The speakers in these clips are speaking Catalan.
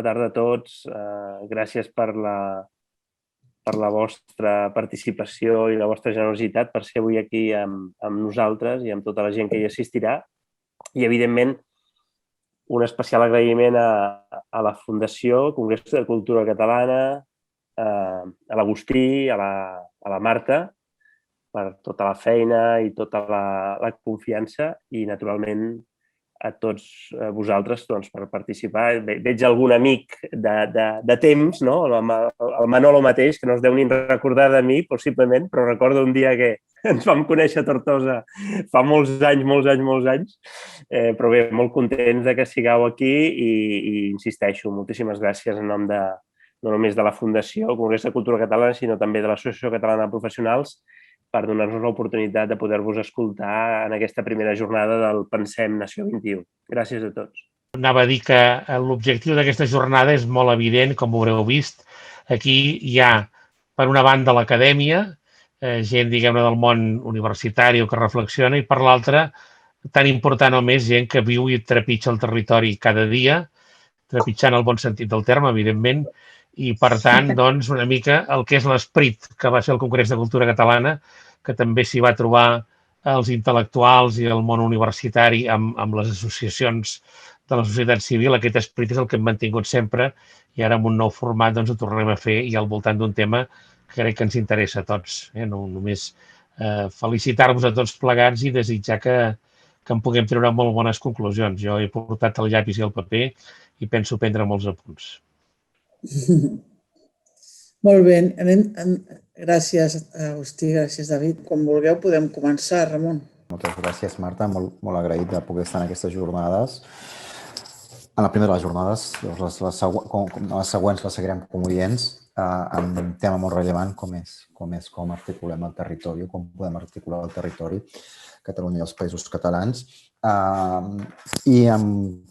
Bona tarda a tots. Gràcies per la vostra participació i la vostra generositat per ser avui aquí amb nosaltres i amb tota la gent que hi assistirà. I, evidentment, un especial agraïment a la Fundació Congrés de Cultura Catalana, a l'Agustí, a la Marta, per tota la feina i tota la confiança i, naturalment, a tots vosaltres per participar. Veig algun amic de temps, no? El Manolo mateix, que no es deu ni recordar de mi, possiblement, però recordo un dia que ens vam conèixer a Tortosa fa molts anys. Però bé, molt contents que sigueu aquí i insisteixo, moltíssimes gràcies en nom no només de la Fundació Congrés de Cultura Catalana, sinó també de l'Associació Catalana de Professionals, per donar-nos l'oportunitat de poder-vos escoltar en aquesta primera jornada del Pensem Nació 21. Gràcies a tots. Anava a dir que l'objectiu d'aquesta jornada és molt evident, com haureu vist. Aquí hi ha, per una banda, l'acadèmia, gent, diguem-ne, del món universitari o que reflexiona, i per l'altra, tan important o més, gent que viu i trepitja el territori cada dia, trepitjant el bon sentit del terme, evidentment, i, per tant, doncs, una mica el que és l'esperit que va ser el Congrés de Cultura Catalana, que també s'hi va trobar els intel·lectuals i el món universitari amb les associacions de la societat civil. Aquest esperit és el que hem mantingut sempre i ara amb un nou format doncs ho tornem a fer i al voltant d'un tema que crec que ens interessa a tots. No només felicitar-vos a tots plegats i desitjar que en puguem treure molt bones conclusions. Jo he portat el llapis i el paper i penso prendre molts apunts. Molt bé. Gràcies, Agustí, gràcies, David. Com vulgueu podem començar, Ramon. Moltes gràcies, Marta. Molt agraït de poder estar en aquestes jornades. En la primera de les jornades, les següents les seguirem com oients, amb un tema molt rellevant com com articulem el territori, com podem articular el territori, Catalunya i els països catalans, i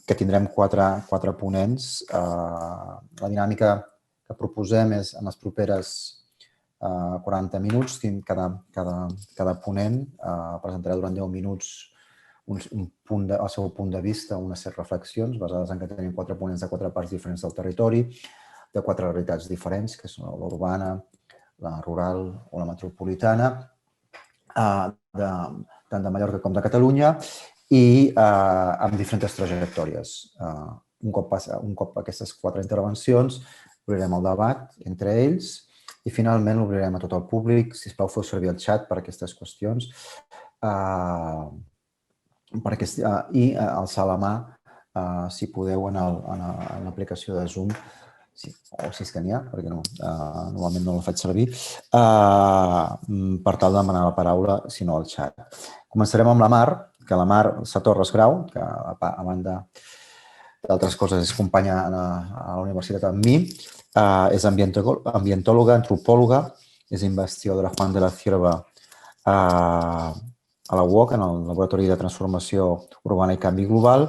que tindrem quatre ponents. La dinàmica que proposem és en les properes 40 minuts, cada ponent presentarà durant 10 minuts el seu punt de vista, unes reflexions basades en que tenim 4 ponents de 4 parts diferents del territori, de 4 realitats diferents, que són l'urbana, la rural o la metropolitana, tant de Mallorca com de Catalunya, i amb diferents trajectòries. Un cop aquestes 4 intervencions, obrirem el debat entre ells i finalment l'obrirem a tot el públic. Sisplau, feu servir el xat per a aquestes qüestions i alçar la mà, si podeu, en l'aplicació de Zoom, o si és que n'hi ha, perquè normalment no la faig servir, per tal de demanar la paraula, si no al xat. Començarem amb la Mar, que la Mar Satorres Grau, que a banda d'altres coses és companya a la universitat amb mi, és ambientòloga, antropòloga, és investigadora Juan de la Cierva a la UOC, en el Laboratori de Transformació Urbana i Canvi Global,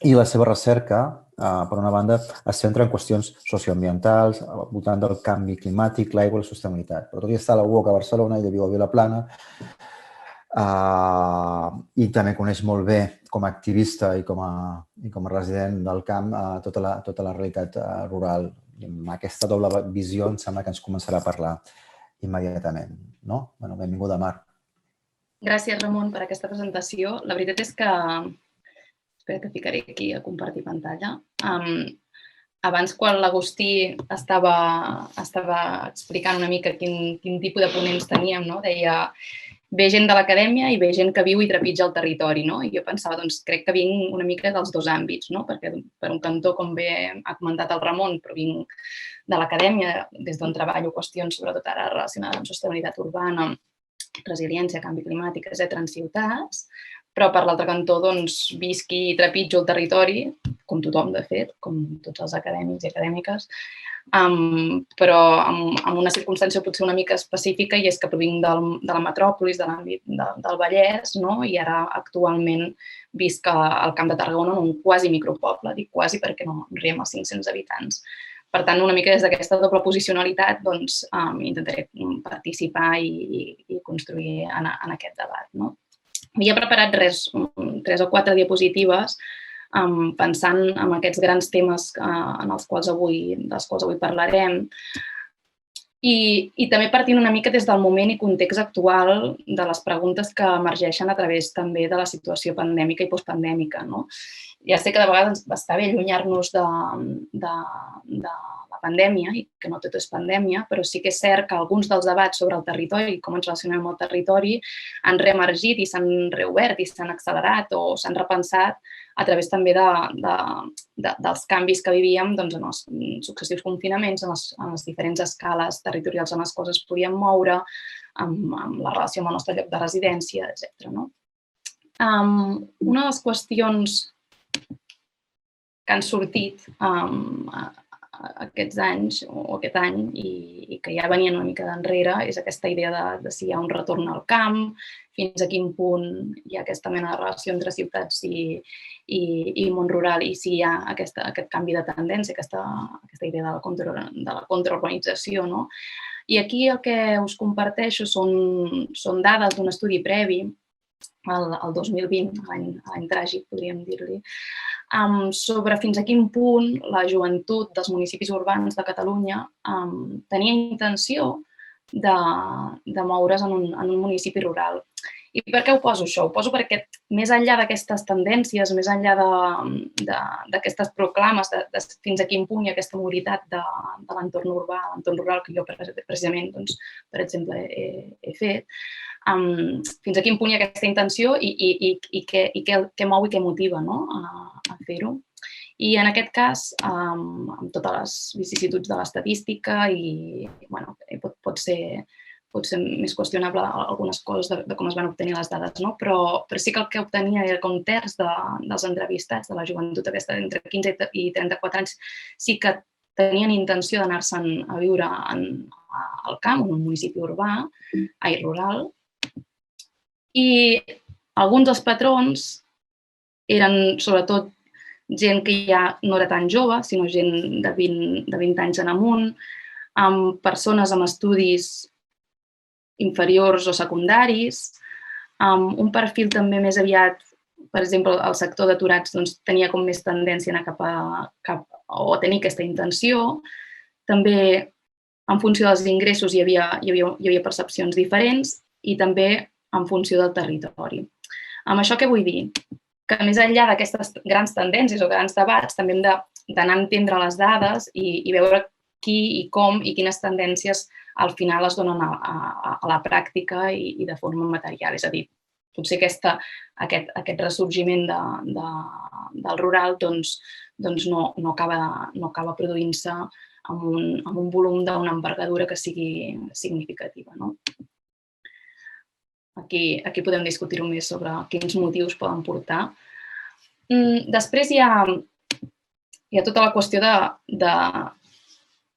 i la seva recerca, per una banda, es centra en qüestions socioambientals, al voltant del canvi climàtic, l'aigua i la sostenibilitat. Però tot i estar a la UOC a Barcelona, ella viu a Vilaplana, i també coneix molt bé com a activista i com a resident del camp tota la realitat rural. I amb aquesta doble visió em sembla que ens començarà a parlar immediatament. Benvinguda, Mar. Gràcies, Ramon, per aquesta presentació. La veritat és que... Espera que ficaré aquí a compartir pantalla. Abans, quan l'Agustí estava explicant una mica quin tipus de ponents teníem, deia ve gent de l'acadèmia i ve gent que viu i trepitja el territori. I jo pensava, doncs crec que vinc una mica dels dos àmbits, perquè per un cantó, com bé ha comentat el Ramon, però vinc de l'acadèmia, des d'on treballo qüestions sobretot ara relacionades amb sostenibilitat urbana, resiliència, canvi climàtic, etc. en ciutats, però per l'altre cantó visc i trepitjo el territori, com tothom de fet, com tots els acadèmics i acadèmiques, però amb una circumstància potser una mica específica, i és que provinc de la metròpolis, de l'àmbit del Vallès, i ara actualment visc al Camp de Tarragona en un quasi micropoble, dic quasi perquè no arribem als 500 habitants. Per tant, una mica des d'aquesta doble posicionalitat intentaré participar i construir en aquest debat. Havia preparat 3 o 4 diapositives pensant en aquests grans temes dels quals avui parlarem. I també partint una mica des del moment i context actual de les preguntes que emergeixen a través també de la situació pandèmica i postpandèmica. Ja sé que de vegades està bé allunyar-nos de la pandèmia i que no tot és pandèmia, però sí que és cert que alguns dels debats sobre el territori i com ens relacionem amb el territori han reemergit i s'han reobert i s'han accelerat o s'han repensat a través també dels canvis que vivíem en els successius confinaments, en les diferents escales territorials en les quals es podien moure, amb la relació amb el nostre lloc de residència, etc. Una de les qüestions que han sortit aquests anys o aquest any i que ja venien una mica d'enrere és aquesta idea de si hi ha un retorn al camp, fins a quin punt hi ha aquesta mena de relació entre ciutats i món rural i si hi ha aquest canvi de tendència, aquesta idea de la contraurbanització. I aquí el que us comparteixo són dades d'un estudi previ, el 2020, l'any tràgic, podríem dir-li, sobre fins a quin punt la joventut dels municipis urbans de Catalunya tenia intenció de moure's en un municipi rural. I per què ho poso això? Ho poso perquè més enllà d'aquestes tendències, més enllà d'aquestes proclames de fins a quin punt hi ha aquesta mobilitat de l'entorn urbà, l'entorn rural, que jo precisament, per exemple, he fet, fins a quin punt hi ha aquesta intenció i què mou i què motiva a fer-ho. I en aquest cas, amb totes les vicissituds de l'estadística i pot ser més qüestionable algunes coses de com es van obtenir les dades, però sí que el que obtenia era que un terç dels entrevistats de la joventut aquesta entre 15 i 34 anys sí que tenien intenció d'anar-se'n a viure al camp, en un municipi rural, i alguns dels patrons eren sobretot gent que ja no era tan jove, sinó gent de 20 anys en amunt, amb persones amb estudis inferiors o secundaris, amb un perfil també més aviat, per exemple, el sector d'aturats tenia com més tendència a anar a tenir aquesta intenció. També, en funció dels ingressos, hi havia percepcions diferents i també en funció del territori. Amb això què vull dir? Que més enllà d'aquestes grans tendències o grans debats, també hem d'anar a entendre les dades i veure qui i com i quines tendències al final es donen a la pràctica i de forma material. És a dir, potser aquest ressorgiment del rural no acaba produint-se amb un volum d'una envergadura que sigui significativa. Aquí podem discutir-ho més sobre quins motius poden portar. Després hi ha tota la qüestió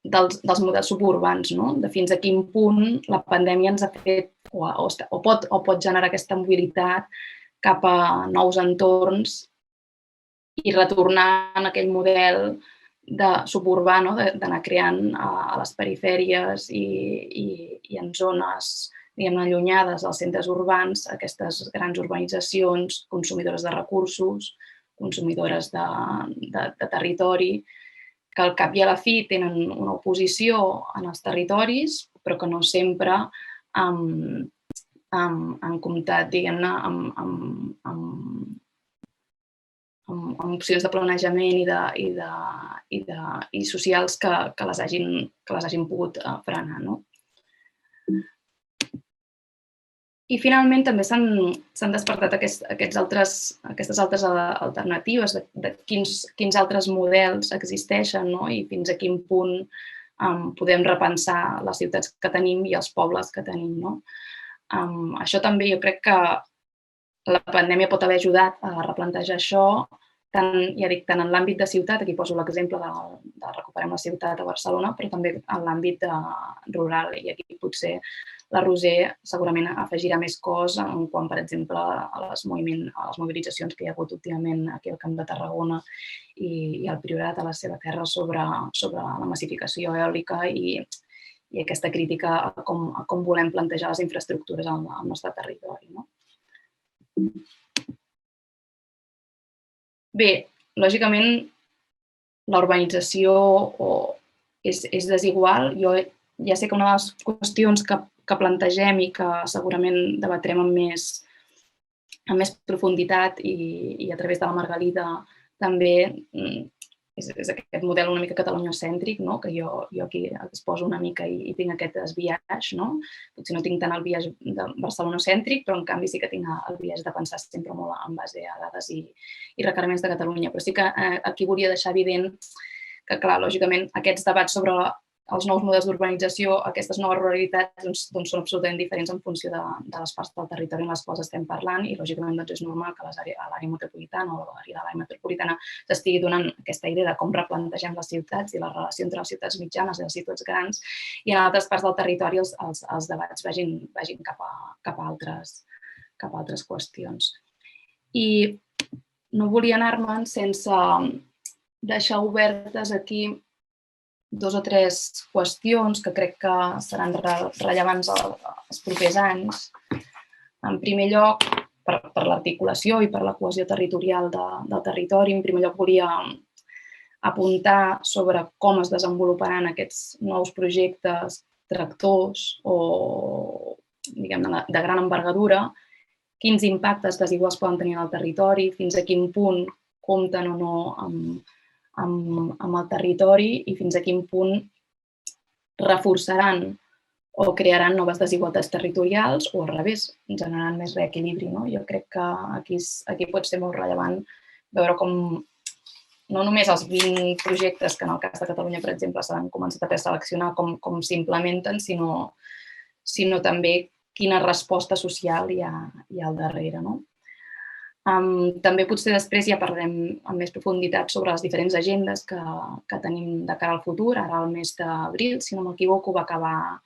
dels models suburbans, de fins a quin punt la pandèmia ens ha fet o pot generar aquesta mobilitat cap a nous entorns i retornar en aquell model de suburbà, d'anar creant a les perifèries i en zones allunyades dels centres urbans aquestes grans urbanitzacions consumidores de recursos, consumidores de territori, que al cap i a la fi tenen una oposició en els territoris, però que no sempre han comptat, diguem-ne, amb opcions de planejament i socials que les hagin pogut frenar. I finalment també s'han despertat aquestes altres alternatives de quins altres models existeixen i fins a quin punt podem repensar les ciutats que tenim i els pobles que tenim. Això també jo crec que la pandèmia pot haver ajudat a replantejar això, tant en l'àmbit de ciutat, aquí poso l'exemple de Recuperem la ciutat a Barcelona, però també en l'àmbit rural. I aquí potser la Roser segurament afegirà més cos en quant, per exemple, a les mobilitzacions que hi ha hagut últimament aquí al Camp de Tarragona i al Priorat, a la seva terra, sobre la massificació eòlica i aquesta crítica a com volem plantejar les infraestructures al nostre territori. Bé, lògicament, la urbanització és desigual. Jo ja sé que una de les qüestions que plantegem i que segurament debatrem amb més profunditat i a través de la Margalida també és aquest model una mica catalunyocèntric, que jo aquí es poso una mica i tinc aquest desbiaix. Potser no tinc tant el biaix de barcelonocèntric, però en canvi sí que tinc el biaix de pensar sempre molt en base a dades i requeriments de Catalunya. Però sí que aquí volia deixar evident que, clar, lògicament, aquests debats sobre els nous models d'urbanització, aquestes noves ruralitats, doncs són absolutament diferents en funció de les parts del territori en les quals estem parlant i, lògicament, és normal que a l'àrea metropolitana o a l'àrea metropolitana s'estigui donant aquesta idea de com replantegem les ciutats i la relació entre les ciutats mitjanes i les ciutats grans i en altres parts del territori els debats vagin cap a altres qüestions. I no volia anar-me'n sense deixar obertes aquí 2 o 3 qüestions que crec que seran rellevants els propers anys. En primer lloc, per l'articulació i per la cohesió territorial del territori, en primer lloc volia apuntar sobre com es desenvoluparan aquests nous projectes tractors o, diguem-ne, de gran envergadura, quins impactes desiguals poden tenir en el territori, fins a quin punt compten o no amb el territori i fins a quin punt reforçaran o crearan noves desigualtats territorials o al revés, generaran més reequilibri. Jo crec que aquí pot ser molt rellevant veure com no només els 20 projectes que en el cas de Catalunya, per exemple, s'han començat a preseleccionar com s'implementen, sinó també quina resposta social hi ha al darrere. També potser després ja parlem amb més profunditat sobre les diferents agendes que tenim de cara al futur. Ara, al mes d'abril, si no m'equivoco, va acabar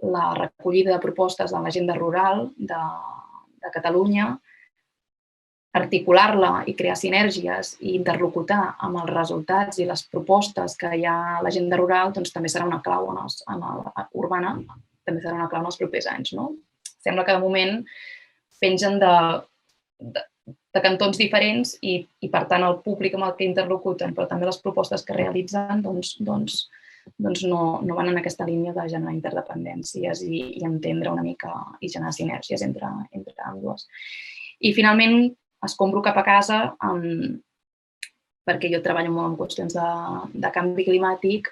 la recollida de propostes de l'agenda rural de Catalunya. Articular-la i crear sinergies i interlocutar amb els resultats i les propostes que hi ha a l'agenda rural doncs també serà una clau urbana, també serà una clau en els propers anys. Sembla que de moment pengen de cantons diferents i, per tant, el públic amb el que interlocuten, però també les propostes que realitzen no van en aquesta línia de generar interdependències i entendre una mica i generar sinergies entre ambdues. I, finalment, escombro cap a casa perquè jo treballo molt en qüestions de canvi climàtic.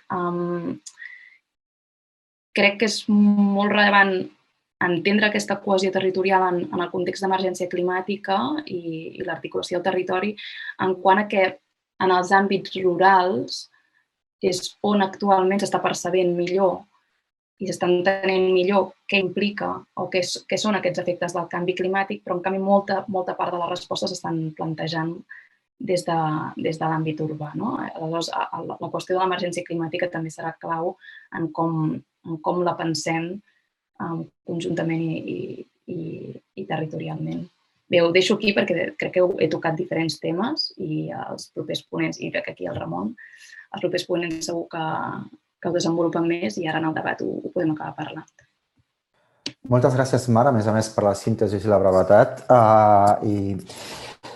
Crec que és molt rellevant entendre aquesta cohesió territorial en el context d'emergència climàtica i l'articulació del territori en quant a que en els àmbits rurals és on actualment s'està percebent millor i s'està entenent millor què implica o què són aquests efectes del canvi climàtic, però en canvi molta part de les respostes s'estan plantejant des de l'àmbit urbà. Aleshores, la qüestió de l'emergència climàtica també serà clau en com la pensem conjuntament i territorialment. Bé, ho deixo aquí perquè crec que he tocat diferents temes i els propers ponents, i crec que aquí el Ramon, els propers ponents segur que ho desenvolupen més i ara en el debat ho podem acabar parlant. Moltes gràcies, Mar, a més, per la síntesi i la brevetat.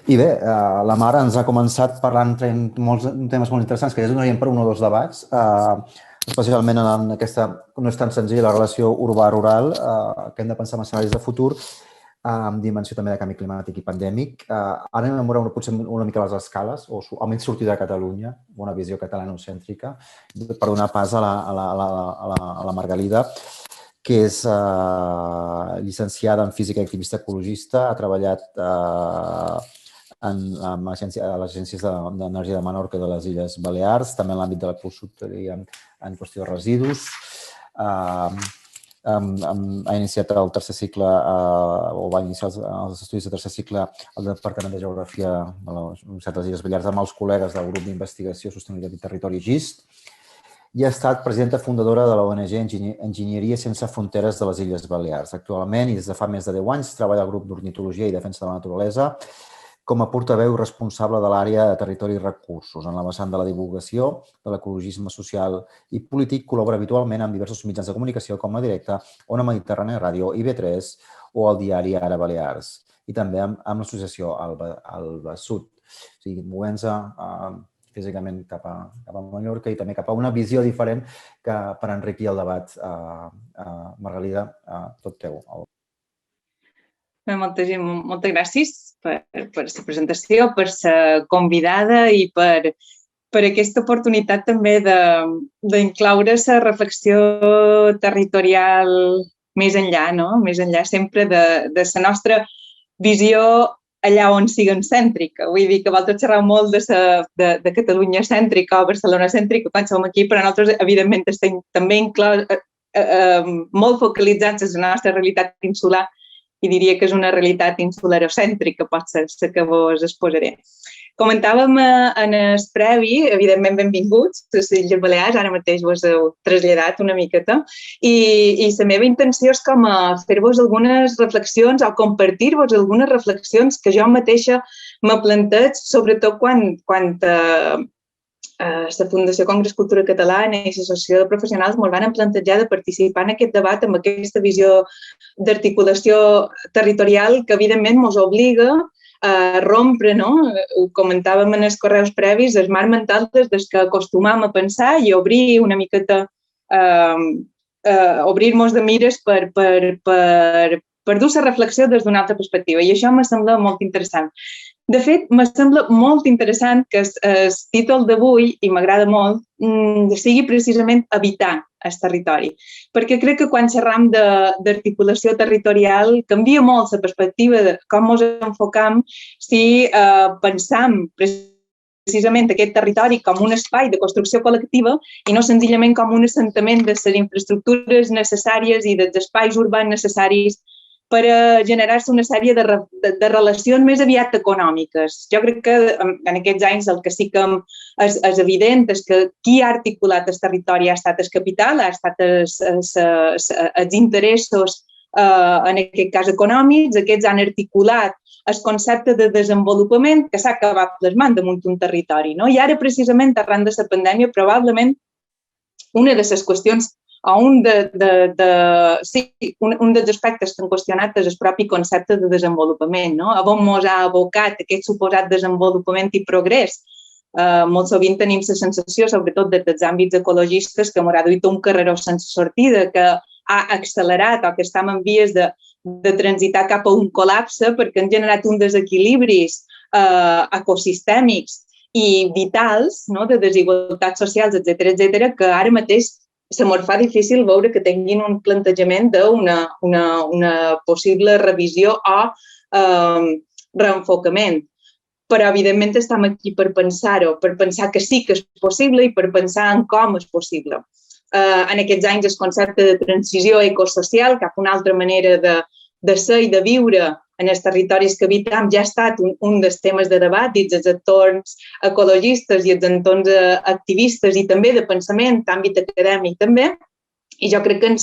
I bé, la Mar ens ha començat parlant de temes molt interessants que ja donarien per un o dos debats, especialment en aquesta, no és tan senzill, la relació urbà-rural, que hem de pensar en escenaris de futur, amb dimensió també de canvi climàtic i pandèmic. Ara anem a veure potser una mica les escales, o almenys sortir de Catalunya, una visió catalanocèntrica, per donar pas a la Margalida, que és llicenciada en física i activista ecologista, ha treballat a les agències d'energia de Menorca i de les Illes Balears, també en l'àmbit de la consultoria en qüestió de residus. Ha iniciat el tercer cicle, o va iniciar els estudis de tercer cicle al Departament de Geografia de la Universitat de les Illes Balears amb els col·legues del grup d'investigació Sostenibilitat i Territori GIST i ha estat presidenta fundadora de l'ONG Enginyeria Sense Fronteres de les Illes Balears. Actualment, i des de fa més de 10 anys, treballa al grup d'ornitologia i defensa de la naturalesa com a portaveu responsable de l'àrea de territori i recursos. En la vessant de la divulgació de l'ecologisme social i polític, col·labora habitualment amb diversos mitjans de comunicació com a Directa, Ona Mediterrània Ràdio, IB3 o el diari Ara Balears, i també amb l'associació Alba Sud. O sigui, movent-se físicament cap a Mallorca i també cap a una visió diferent que per enriquir el debat. Margalida, tot teu. Moltes gràcies per la presentació, per la convidada i per aquesta oportunitat també d'incloure la reflexió territorial més enllà, no? Més enllà sempre de la nostra visió allà on siguem cèntrica. Vull dir que vosaltres xerreu molt de Catalunya cèntrica o Barcelona cèntrica quan som aquí, però nosaltres, evidentment, estem també molt focalitzats en la nostra realitat insular i diria que és una realitat insularocèntrica, pot ser la que vos exposaré. Comentàvem en el previ, evidentment benvinguts, les Illes Balears, ara mateix vos heu traslladat una miqueta, i la meva intenció és com fer-vos algunes reflexions o compartir-vos algunes reflexions que jo mateixa me planteig, sobretot quan la Fundació Congrés Cultura Catalana i l'Associació de Professionals ens van plantejar de participar en aquest debat amb aquesta visió d'articulació territorial que evidentment ens obliga a rompre, no? Ho comentàvem en els correus previs, el marc mental des que acostumam a pensar i obrir una miqueta, obrir-nos de mires per dur la reflexió des d'una altra perspectiva. I això me sembla molt interessant. De fet, me sembla molt interessant que el títol d'avui, i m'agrada molt, sigui precisament habitar el territori. Perquè crec que quan xerram d'articulació territorial canvia molt la perspectiva de com ens enfocam si pensam precisament aquest territori com un espai de construcció col·lectiva i no senzillament com un assentament de les infraestructures necessàries i dels espais urbans necessaris per generar-se una sèrie de relacions més aviat econòmiques. Jo crec que en aquests anys el que sí que és evident és que qui ha articulat el territori ha estat el capital, ha estat els interessos, en aquest cas econòmics, aquests han articulat el concepte de desenvolupament que s'ha acabat plasmant damunt un territori. I ara, precisament, arran de la pandèmia, probablement una de les qüestions o un dels aspectes que han qüestionat és el propi concepte de desenvolupament, no? A on ens ha abocat aquest suposat desenvolupament i progrés. Molt sovint tenim la sensació, sobretot dels àmbits ecologistes, que ens ha duit un carreró sense sortida, que ha accelerat o que estem en vies de transitar cap a un col·lapse perquè han generat uns desequilibris ecosistèmics i vitals, de desigualtats socials, etcètera, que ara mateix se mos fa difícil veure que tinguin un plantejament d'una possible revisió o reenfocament. Però, evidentment, estem aquí per pensar-ho, per pensar que sí que és possible i per pensar en com és possible. En aquests anys, el concepte de transició ecosocial, cap a una altra manera de ser i de viure en els territoris que habitam, ja ha estat un dels temes de debat dins els entorns ecologistes i els entorns activistes i també de pensament, àmbit acadèmic també. I jo crec que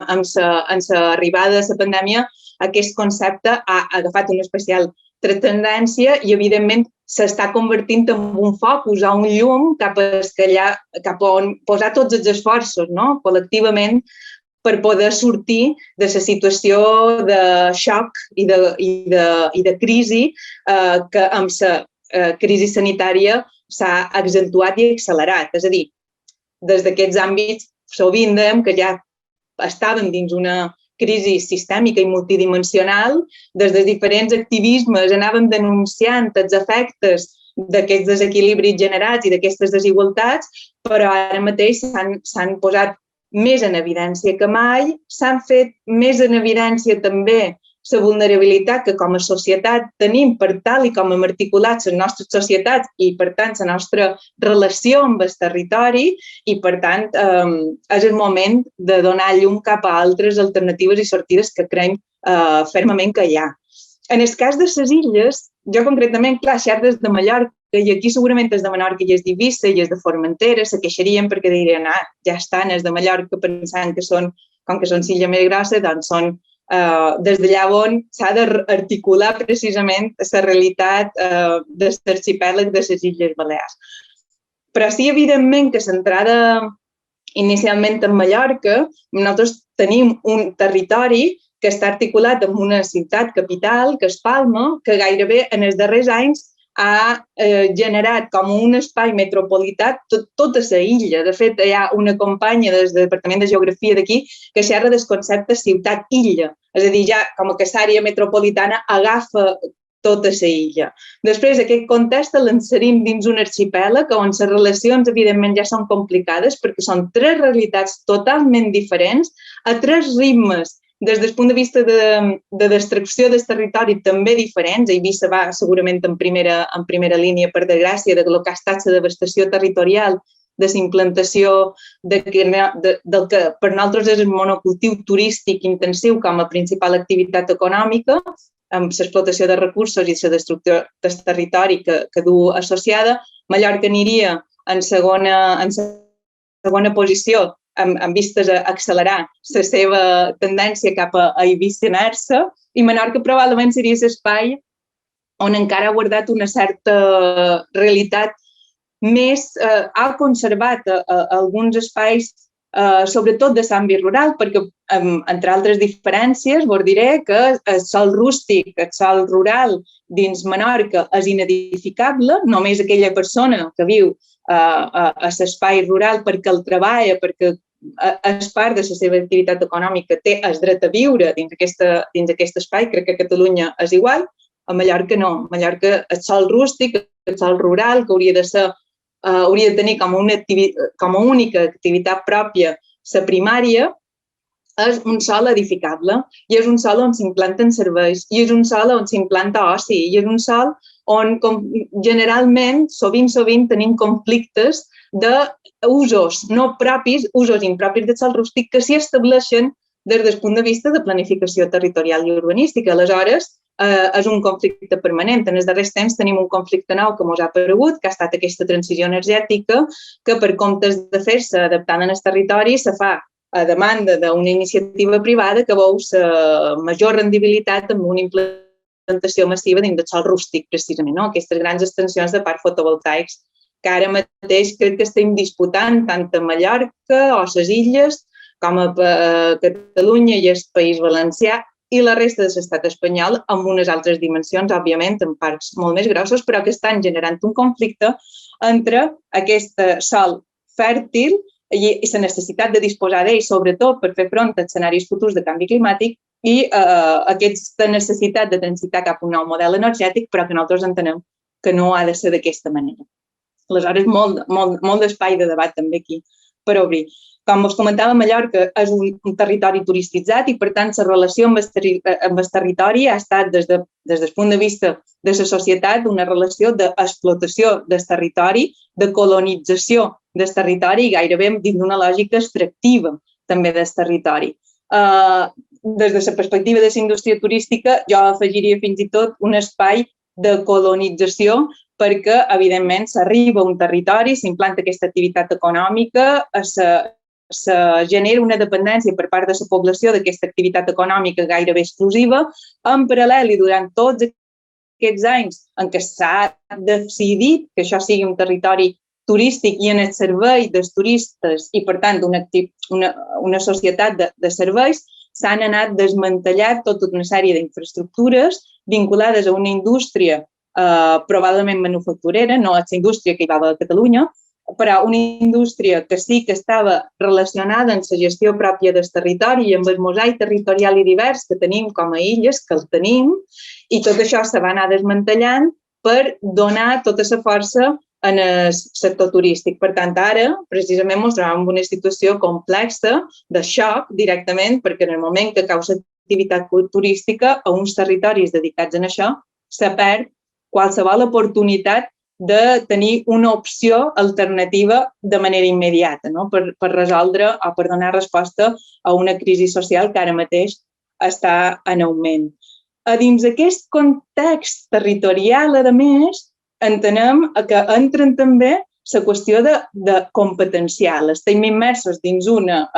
amb l'arribada de la pandèmia aquest concepte ha agafat una especial transcendència i, evidentment, s'està convertint en un focus o un llum cap a on posar tots els esforços, col·lectivament, per poder sortir de la situació de xoc i de crisi que amb la crisi sanitària s'ha accentuat i accelerat. És a dir, des d'aquests àmbits sovint dèiem que ja estàvem dins una crisi sistèmica i multidimensional, des dels diferents activismes anàvem denunciant els efectes d'aquests desequilibris generats i d'aquestes desigualtats, però ara mateix s'han posat més en evidència que mai, s'han fet més en evidència també la vulnerabilitat que com a societat tenim per tal i com hem articulat les nostres societats i, per tant, la nostra relació amb el territori i, per tant, és el moment de donar llum cap a altres alternatives i sortides que creiem fermament que hi ha. En el cas de les illes, jo concretament, clar, xer des de Mallorca, i aquí segurament és de Menorca i és d'Eivissa i és de Formentera, se queixarien perquè dirien, ja estan, és de Mallorca, pensant que són, com que són l'illa més grossa, doncs són des d'allà on s'ha d'articular precisament la realitat de l'arxipèlag de les Illes Balears. Però sí, evidentment, que centrada inicialment en Mallorca, nosaltres tenim un territori que està articulat amb una ciutat capital, que és Palma, que gairebé en els darrers anys ha generat com un espai metropolità tota la illa. De fet, hi ha una companya del Departament de Geografia d'aquí que xerra del concepte ciutat-illa. És a dir, ja com que l'àrea metropolitana agafa tota la illa. Després, aquest context l'inserim dins un arxipèlag on les relacions, evidentment, ja són complicades perquè són tres realitats totalment diferents, a tres ritmes, des del punt de vista de destrucció del territori també diferents. Eivissa va segurament en primera línia, per desgràcia, del que ha estat la devastació territorial, de la implantació del que per nosaltres és el monocultiu turístic intensiu com a principal activitat econòmica, amb l'explotació de recursos i la destrucció del territori que du associada. Mallorca aniria en segona posició amb vistes a accelerar la seva tendència cap a eibicianar-se, i Menorca probablement seria l'espai on encara ha guardat una certa realitat més, ha conservat alguns espais, sobretot de l'àmbit rural, perquè, entre altres diferències, vos diré que el sòl rústic, el sòl rural dins Menorca és inedificable. Només aquella persona que viu a l'espai rural perquè el treballa, perquè és part de la seva activitat econòmica, té el dret a viure dins aquest espai. Crec que a Catalunya és igual, a Mallorca no. A Mallorca el sòl rústic, el sòl rural, que hauria de tenir com a única activitat pròpia la primària, és un sòl edificable i és un sòl on s'implanten serveis i és un sòl on s'implanta oci i és un sòl on generalment, sovint tenim conflictes d'usos no propis, usos impropis del sòl rústic que s'hi estableixen des del punt de vista de planificació territorial i urbanística. Aleshores, és un conflicte permanent. En els darrers temps tenim un conflicte nou que ens ha aparegut, que ha estat aquesta transició energètica, que per comptes de fer-se adaptant en el territori, se fa a demanda d'una iniciativa privada que veu la major rendibilitat amb una implantació massiva dins del sòl rústic, precisament, no? Aquestes grans extensions de parcs fotovoltaics que ara mateix crec que estem disputant tant a Mallorca o a les illes com a Catalunya i el País Valencià i la resta de l'estat espanyol, amb unes altres dimensions, òbviament, en parcs molt més grossos, però que estan generant un conflicte entre aquest sòl fèrtil i la necessitat de disposar d'ell, sobretot per fer front a escenaris futurs de canvi climàtic, i aquesta necessitat de transitar cap a un nou model energètic, però que nosaltres entenem que no ha de ser d'aquesta manera. Aleshores, molt d'espai de debat també aquí per obrir. Com us comentava, Mallorca és un territori turistitzat i, per tant, la relació amb el territori ha estat, des del punt de vista de la societat, una relació d'explotació del territori, de colonització del territori i gairebé dins d'una lògica extractiva també del territori. Des de la perspectiva de la indústria turística, jo afegiria fins i tot un espai de colonització perquè, evidentment, s'arriba a un territori, s'implanta aquesta activitat econòmica, se genera una dependència per part de la població d'aquesta activitat econòmica gairebé exclusiva. En paral·lel i durant tots aquests anys en què s'ha decidit que això sigui un territori turístic i en el servei dels turistes i, per tant, una societat de serveis, s'han anat desmantellant tota una sèrie d'infraestructures vinculades a una indústria probablement manufacturera, no és la indústria que hi va a Catalunya, però una indústria que sí que estava relacionada amb la gestió pròpia del territori i amb el mosaic territorial i divers que tenim com a illes, que el tenim, i tot això se va anar desmantellant per donar tota la força en el sector turístic. Per tant, ara, precisament, ens trobem en una situació complexa de xoc directament, perquè en el moment que cau l'activitat turística a uns territoris dedicats a això, se perd qualsevol oportunitat de tenir una opció alternativa de manera immediata, no? Per resoldre o per donar resposta a una crisi social que ara mateix està en augment. A dins d'aquest context territorial, a més, entenem que entren també la qüestió de competencial. Estem immersos dins una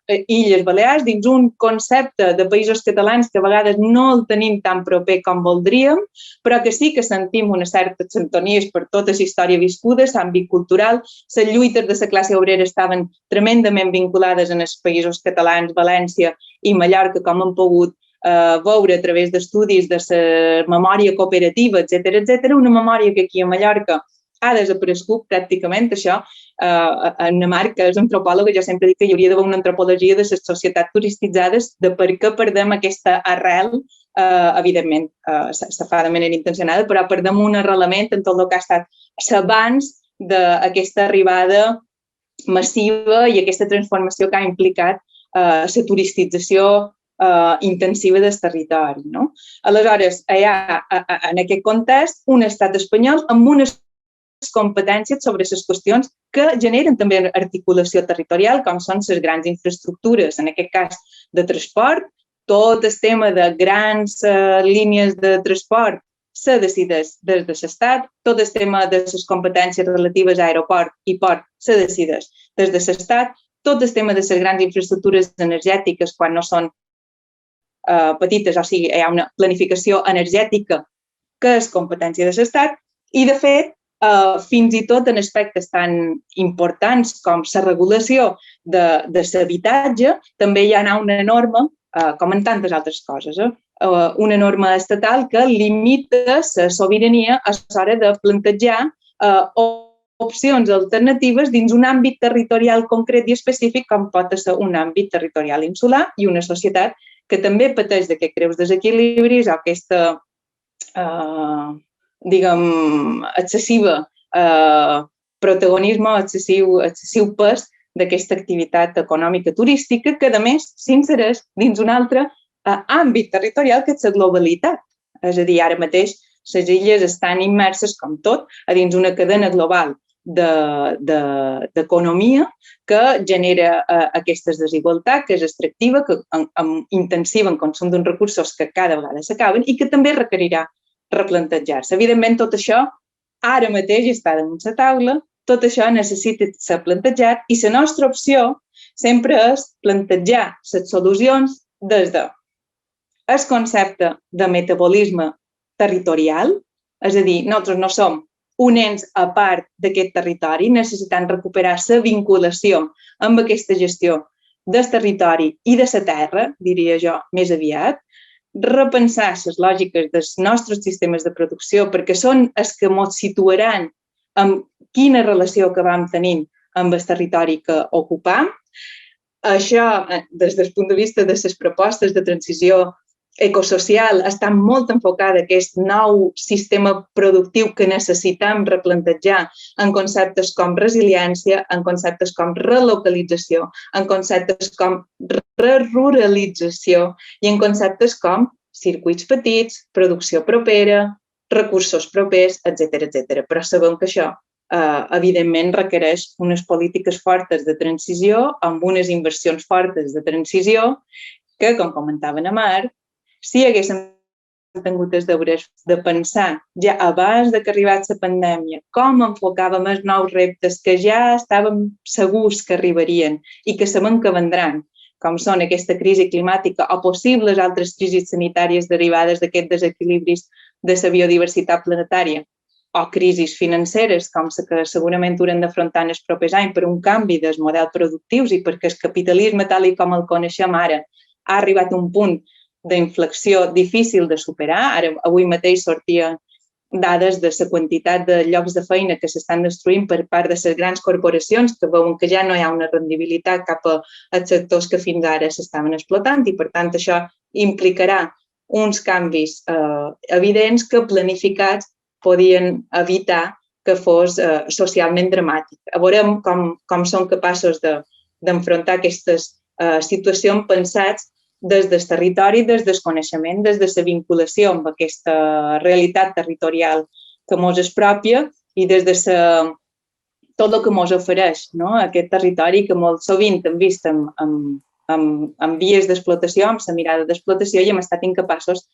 Illes Balears, dins un concepte de països catalans que a vegades no el tenim tan proper com voldríem, però que sí que sentim una certa sintonia per tota la història viscuda, l'àmbit cultural. Les lluites de la classe obrera estaven tremendament vinculades en els països catalans, València i Mallorca, com hem pogut veure a través d'estudis de la memòria cooperativa, etc. Una memòria que aquí a Mallorca ha desaparegut pràcticament, això. Anna Marc, que és antropòloga, jo sempre dic que hi hauria d'haver una antropologia de les societats turistitzades de per què perdem aquesta arrel, evidentment, se fa de manera intencionada, però perdem un arrelament en tot el que ha estat l'abans d'aquesta arribada massiva i aquesta transformació que ha implicat la turistització intensiva del territori. Aleshores, hi ha en aquest context un estat espanyol amb unes competències sobre les qüestions que generen també articulació territorial, com són les grans infraestructures, en aquest cas de transport. Tot el tema de grans línies de transport se decideix des de l'Estat, tot el tema de les competències relatives a aeroport i port se decideix des de l'Estat, tot el tema de les grans infraestructures energètiques quan no són petites, o sigui, hi ha una planificació energètica que és competència de l'Estat i, de fet, fins i tot en aspectes tan importants com la regulació de l'habitatge, també hi ha una norma, com en tantes altres coses, una norma estatal que limita la sobirania a l'hora de plantejar opcions alternatives dins un àmbit territorial concret i específic com pot ser un àmbit territorial insular i una societat que també pateix d'aquests greus desequilibris o aquesta, excessiva protagonisme, excessiu pes d'aquesta activitat econòmica turística que, a més, s'insereix dins un altre àmbit territorial que és la globalitat. És a dir, ara mateix les illes estan immerses, com tot, a dins una cadena global d'economia que genera aquestes desigualtats, que és extractiva, que intensiva en consum d'uns recursos que cada vegada s'acaben i que també requerirà replantejar-se. Evidentment, tot això ara mateix està damunt la taula, tot això necessita ser plantejat i la nostra opció sempre és plantejar les solucions des del concepte de metabolisme territorial, és a dir, nosaltres no som un ens a part d'aquest territori, necessitant recuperar la vinculació amb aquesta gestió del territori i de la terra, diria jo, més aviat, repensar les lògiques dels nostres sistemes de producció perquè són els que ens situaran en quina relació que vam tenint amb el territori que ocupam. Això, des del punt de vista de les propostes de transició ecosocial, està molt enfocada en aquest nou sistema productiu que necessitem replantejar en conceptes com resiliència, en conceptes com relocalització, en conceptes com ruralització i en conceptes com circuits petits, producció propera, recursos propers, etc. Però sabem que això, evidentment, requereix unes polítiques fortes de transició amb unes inversions fortes de transició que, com comentava na Mar, si haguéssim tingut els deures de pensar ja abans que arribés la pandèmia com enfocàvem els nous reptes que ja estàvem segurs que arribarien i que sabem que vendran, com són aquesta crisi climàtica o possibles altres crisis sanitàries derivades d'aquests desequilibris de la biodiversitat planetària o crisis financeres, com la que segurament haurem d'afrontar en els propers anys per un canvi dels models productius i perquè el capitalisme, tal com el coneixem ara, ha arribat a un punt d'inflexió difícil de superar. Ara, avui mateix sortien dades de la quantitat de llocs de feina que s'estan destruint per part de les grans corporacions que veuen que ja no hi ha una rendibilitat cap als sectors que fins ara s'estaven explotant i, per tant, això implicarà uns canvis evidents que planificats podien evitar que fos socialment dramàtic. Veurem com són capaços d'enfrontar aquestes situacions pensats des del territori, des del coneixement, des de la vinculació amb aquesta realitat territorial que ens és pròpia i des de tot el que ens ofereix aquest territori que molt sovint hem vist en vies d'explotació, amb la mirada d'explotació i hem estat incapaços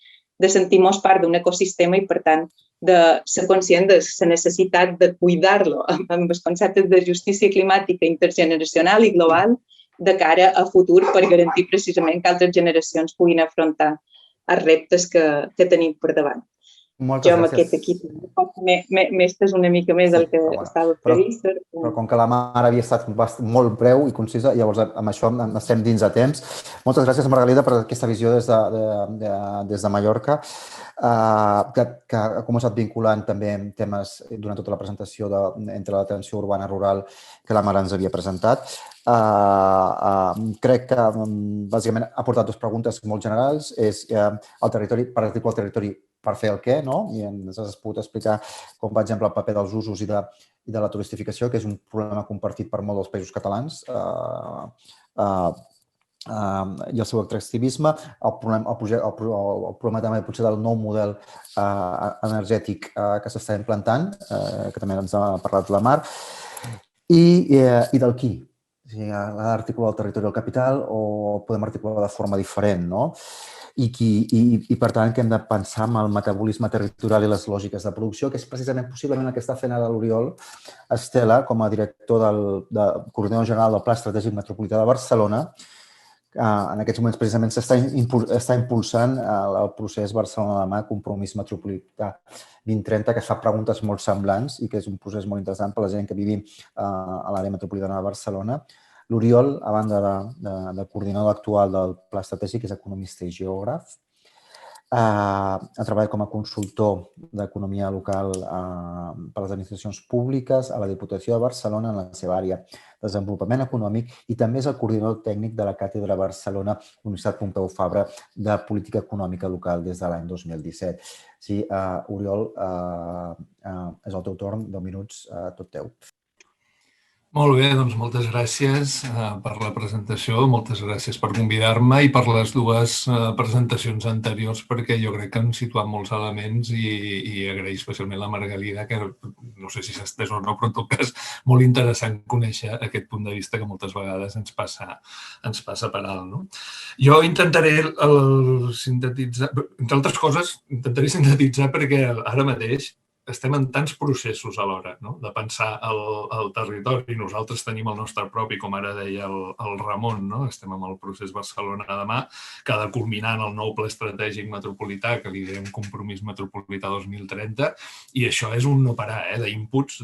sentir-nos part d'un ecosistema i, per tant, de ser conscient de la necessitat de cuidar-lo amb els conceptes de justícia climàtica intergeneracional i global de cara a futur per garantir precisament que altres generacions puguin afrontar els reptes que tenim per davant. Moltes jo amb gràcies. aquest equip m'he estès una mica més del que estava previst. Però com que la Mar havia estat molt breu i concisa, llavors amb això estem dins de temps. Moltes gràcies, Margalida, per aquesta visió des de Mallorca, que ha començat vinculant també temes durant tota la presentació entre l'atenció urbana rural que la Mar ens havia presentat. Crec que bàsicament ha portat dues preguntes molt generals. És el territori, per exemple, el territori per fer el què, no? I ens has pogut explicar com, per exemple, el paper dels usos i de la turistificació, que és un problema compartit per molts dels països catalans, i el seu extractivisme, el problema també potser del nou model energètic que s'està implantant, que també ens ha parlat la Mar, i del qui. L'articular el territori al capital o podem articular de forma diferent, no? I per tant, que hem de pensar en el metabolisme territorial i les lògiques de producció, que és precisament possiblement el que està fent ara l'Oriol Estela com a director del coordinador general del Pla Estratègic Metropolità de Barcelona. En aquests moments precisament s'està impulsant el procés Barcelona Demà, Compromís Metropolità 2030, que fa preguntes molt semblants i que és un procés molt interessant per la gent que vivim a l'àrea metropolitana de Barcelona. L'Oriol, a banda de coordinador actual del Pla Estratègic, és economista i geògraf. Ha treballat com a consultor d'economia local per a les administracions públiques a la Diputació de Barcelona en la seva àrea de desenvolupament econòmic i també és el coordinador tècnic de la Càtedra Barcelona Universitat Pompeu Fabra de Política Econòmica Local des de l'any 2017. Sí, Oriol, és el teu torn, 10 minuts, tot teu. Molt bé, doncs moltes gràcies per la presentació, moltes gràcies per convidar-me i per les dues presentacions anteriors, perquè jo crec que han situat molts elements i agrair especialment la Margalida, que no sé si s'ha estès o no, però en tot cas molt interessant conèixer aquest punt de vista que moltes vegades ens passa per alt. No? Jo intentaré sintetitzar, entre altres coses, perquè ara mateix estem en tants processos alhora, no? De pensar el territori. Nosaltres tenim el nostre propi, com ara deia el Ramon, no? Estem amb el procés Barcelona Demà, que ha de culminar en el nou Pla Estratègic Metropolità, que li diem Compromís Metropolità 2030, i això és un no parar d'inputs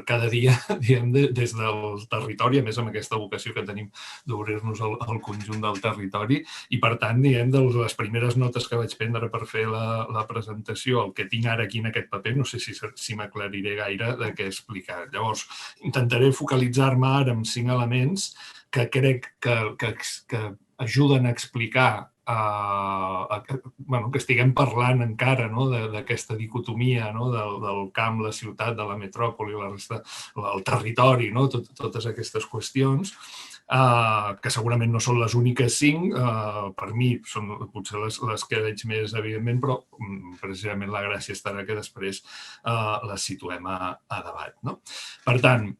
cada dia, diguem, des del territori, a més amb aquesta vocació que tenim d'obrir-nos al conjunt del territori, i per tant, diguem, de les primeres notes que vaig prendre per fer la presentació, el que tinc ara aquí en aquest paper, no sé si m'aclariré gaire de què explicar. Llavors, intentaré focalitzar-me ara en 5 elements que crec que ajuden a explicar que estiguem parlant encara d'aquesta dicotomia del camp, la ciutat, de la metròpoli, la resta, el territori, totes aquestes qüestions, que segurament no són les úniques 5, per mi són potser les que veig més evidentment, però precisament la gràcia estarà que després les situem a debat. Per tant,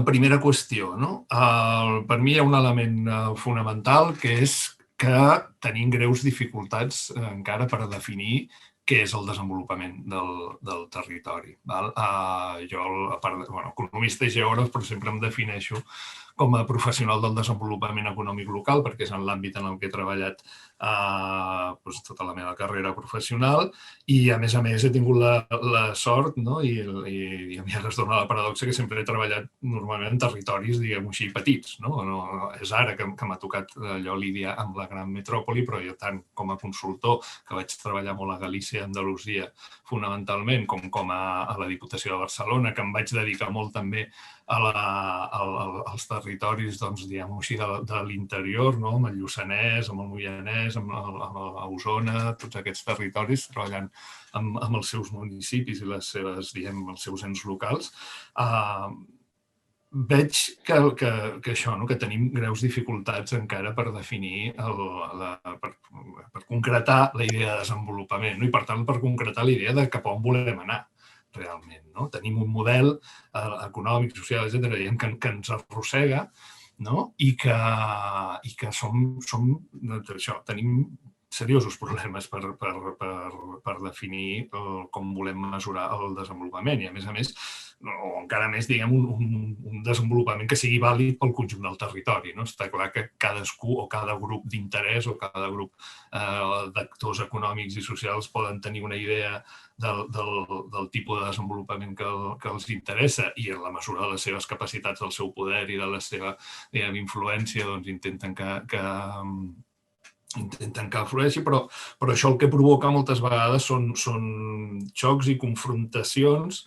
primera qüestió. Per mi hi ha un element fonamental que és que tenim greus dificultats encara per definir què és el desenvolupament del territori. Jo, economista i geògraf, però sempre em defineixo com a professional del desenvolupament econòmic local, perquè és en l'àmbit en el que he treballat tota la meva carrera professional i, a més, he tingut la sort i a mi ara es dona la paradoxa que sempre he treballat normalment en territoris, diguem-ho així, petits. És ara que m'ha tocat allò lidiar amb la gran metròpoli, però jo tant com a consultor, que vaig treballar molt a Galícia i Andalusia fonamentalment, com a la Diputació de Barcelona, que em vaig dedicar molt també als territoris, diguem-ho així, de l'interior, amb el Lluçanès, amb el Moianès, amb Osona, tots aquests territoris, treballant amb els seus municipis i els seus ens locals, veig que això, que tenim greus dificultats encara per definir, per concretar la idea de desenvolupament i, per tant, per concretar la idea de cap a on volem anar realment. Tenim un model econòmic, social, etc., que ens arrossega i que som això, tenim seriosos problemes per definir com volem mesurar el desenvolupament i, a més, o encara més, diguem, un desenvolupament que sigui vàlid pel conjunt del territori. Està clar que cadascú o cada grup d'interès o cada grup d'actors econòmics i socials poden tenir una idea del tipus de desenvolupament que els interessa i en la mesura de les seves capacitats, del seu poder i de la seva influència, doncs intenten que flueixi, però això el que provoca moltes vegades són xocs i confrontacions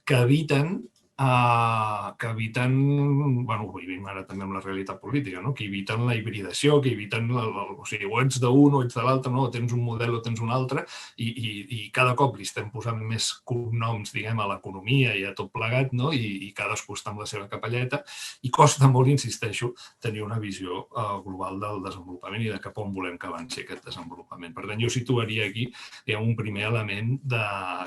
que eviten, bueno, ho vivim ara també amb la realitat política, que eviten la hibridació, que eviten, o sigui, o ets d'un o ets de l'altre, o tens un model o tens un altre, i cada cop li estem posant més cognoms, diguem, a l'economia i a tot plegat, i cadascú està amb la seva capelleta, i costa molt, insisteixo, tenir una visió global del desenvolupament i de cap on volem que avanci aquest desenvolupament. Per tant, jo situaria aquí un primer element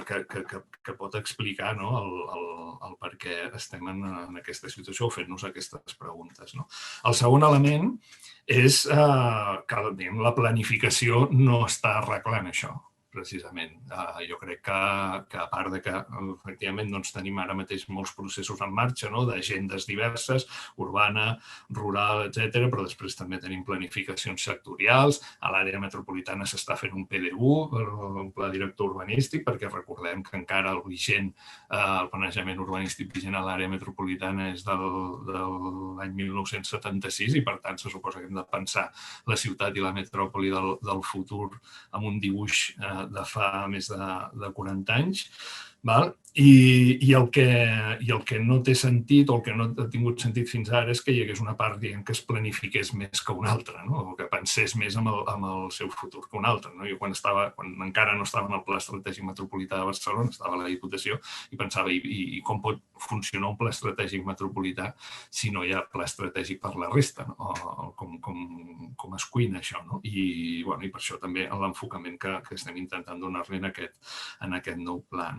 que pot explicar el per què estem en aquesta situació o fent-nos aquestes preguntes. El segon element és que la planificació no està arreglant això, precisament. Jo crec que, a part de que efectivament tenim ara mateix molts processos en marxa, d'agendes diverses, urbana, rural, etc., però després també tenim planificacions sectorials. A l'àrea metropolitana s'està fent un PDU, un pla director urbanístic, perquè recordem que encara el vigent, el planejament urbanístic vigent a l'àrea metropolitana és de l'any 1976 i, per tant, se suposa que hem de pensar la ciutat i la metròpoli del futur amb un dibuix de fa més de 40 anys. I el que no té sentit o el que no ha tingut sentit fins ara és que hi hagués una part que es planifiqués més que una altra, o que pensés més en el seu futur que una altra. Jo quan encara no estava en el Pla Estratègic Metropolità de Barcelona, estava a la Diputació i pensava i com pot funcionar un pla estratègic metropolità si no hi ha pla estratègic per la resta, com es cuina això. I per això també l'enfocament que estem intentant donar-li en aquest nou pla.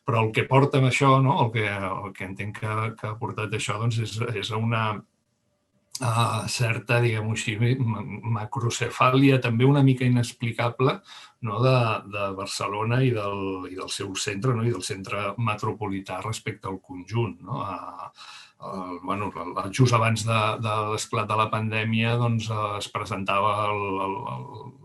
Però el que porta amb això, el que entenc que ha portat això, és a una certa, diguem-ho així, macrocefàlia també una mica inexplicable de Barcelona i del seu centre, i del centre metropolità respecte al conjunt. Just abans de l'esclat de la pandèmia es presentava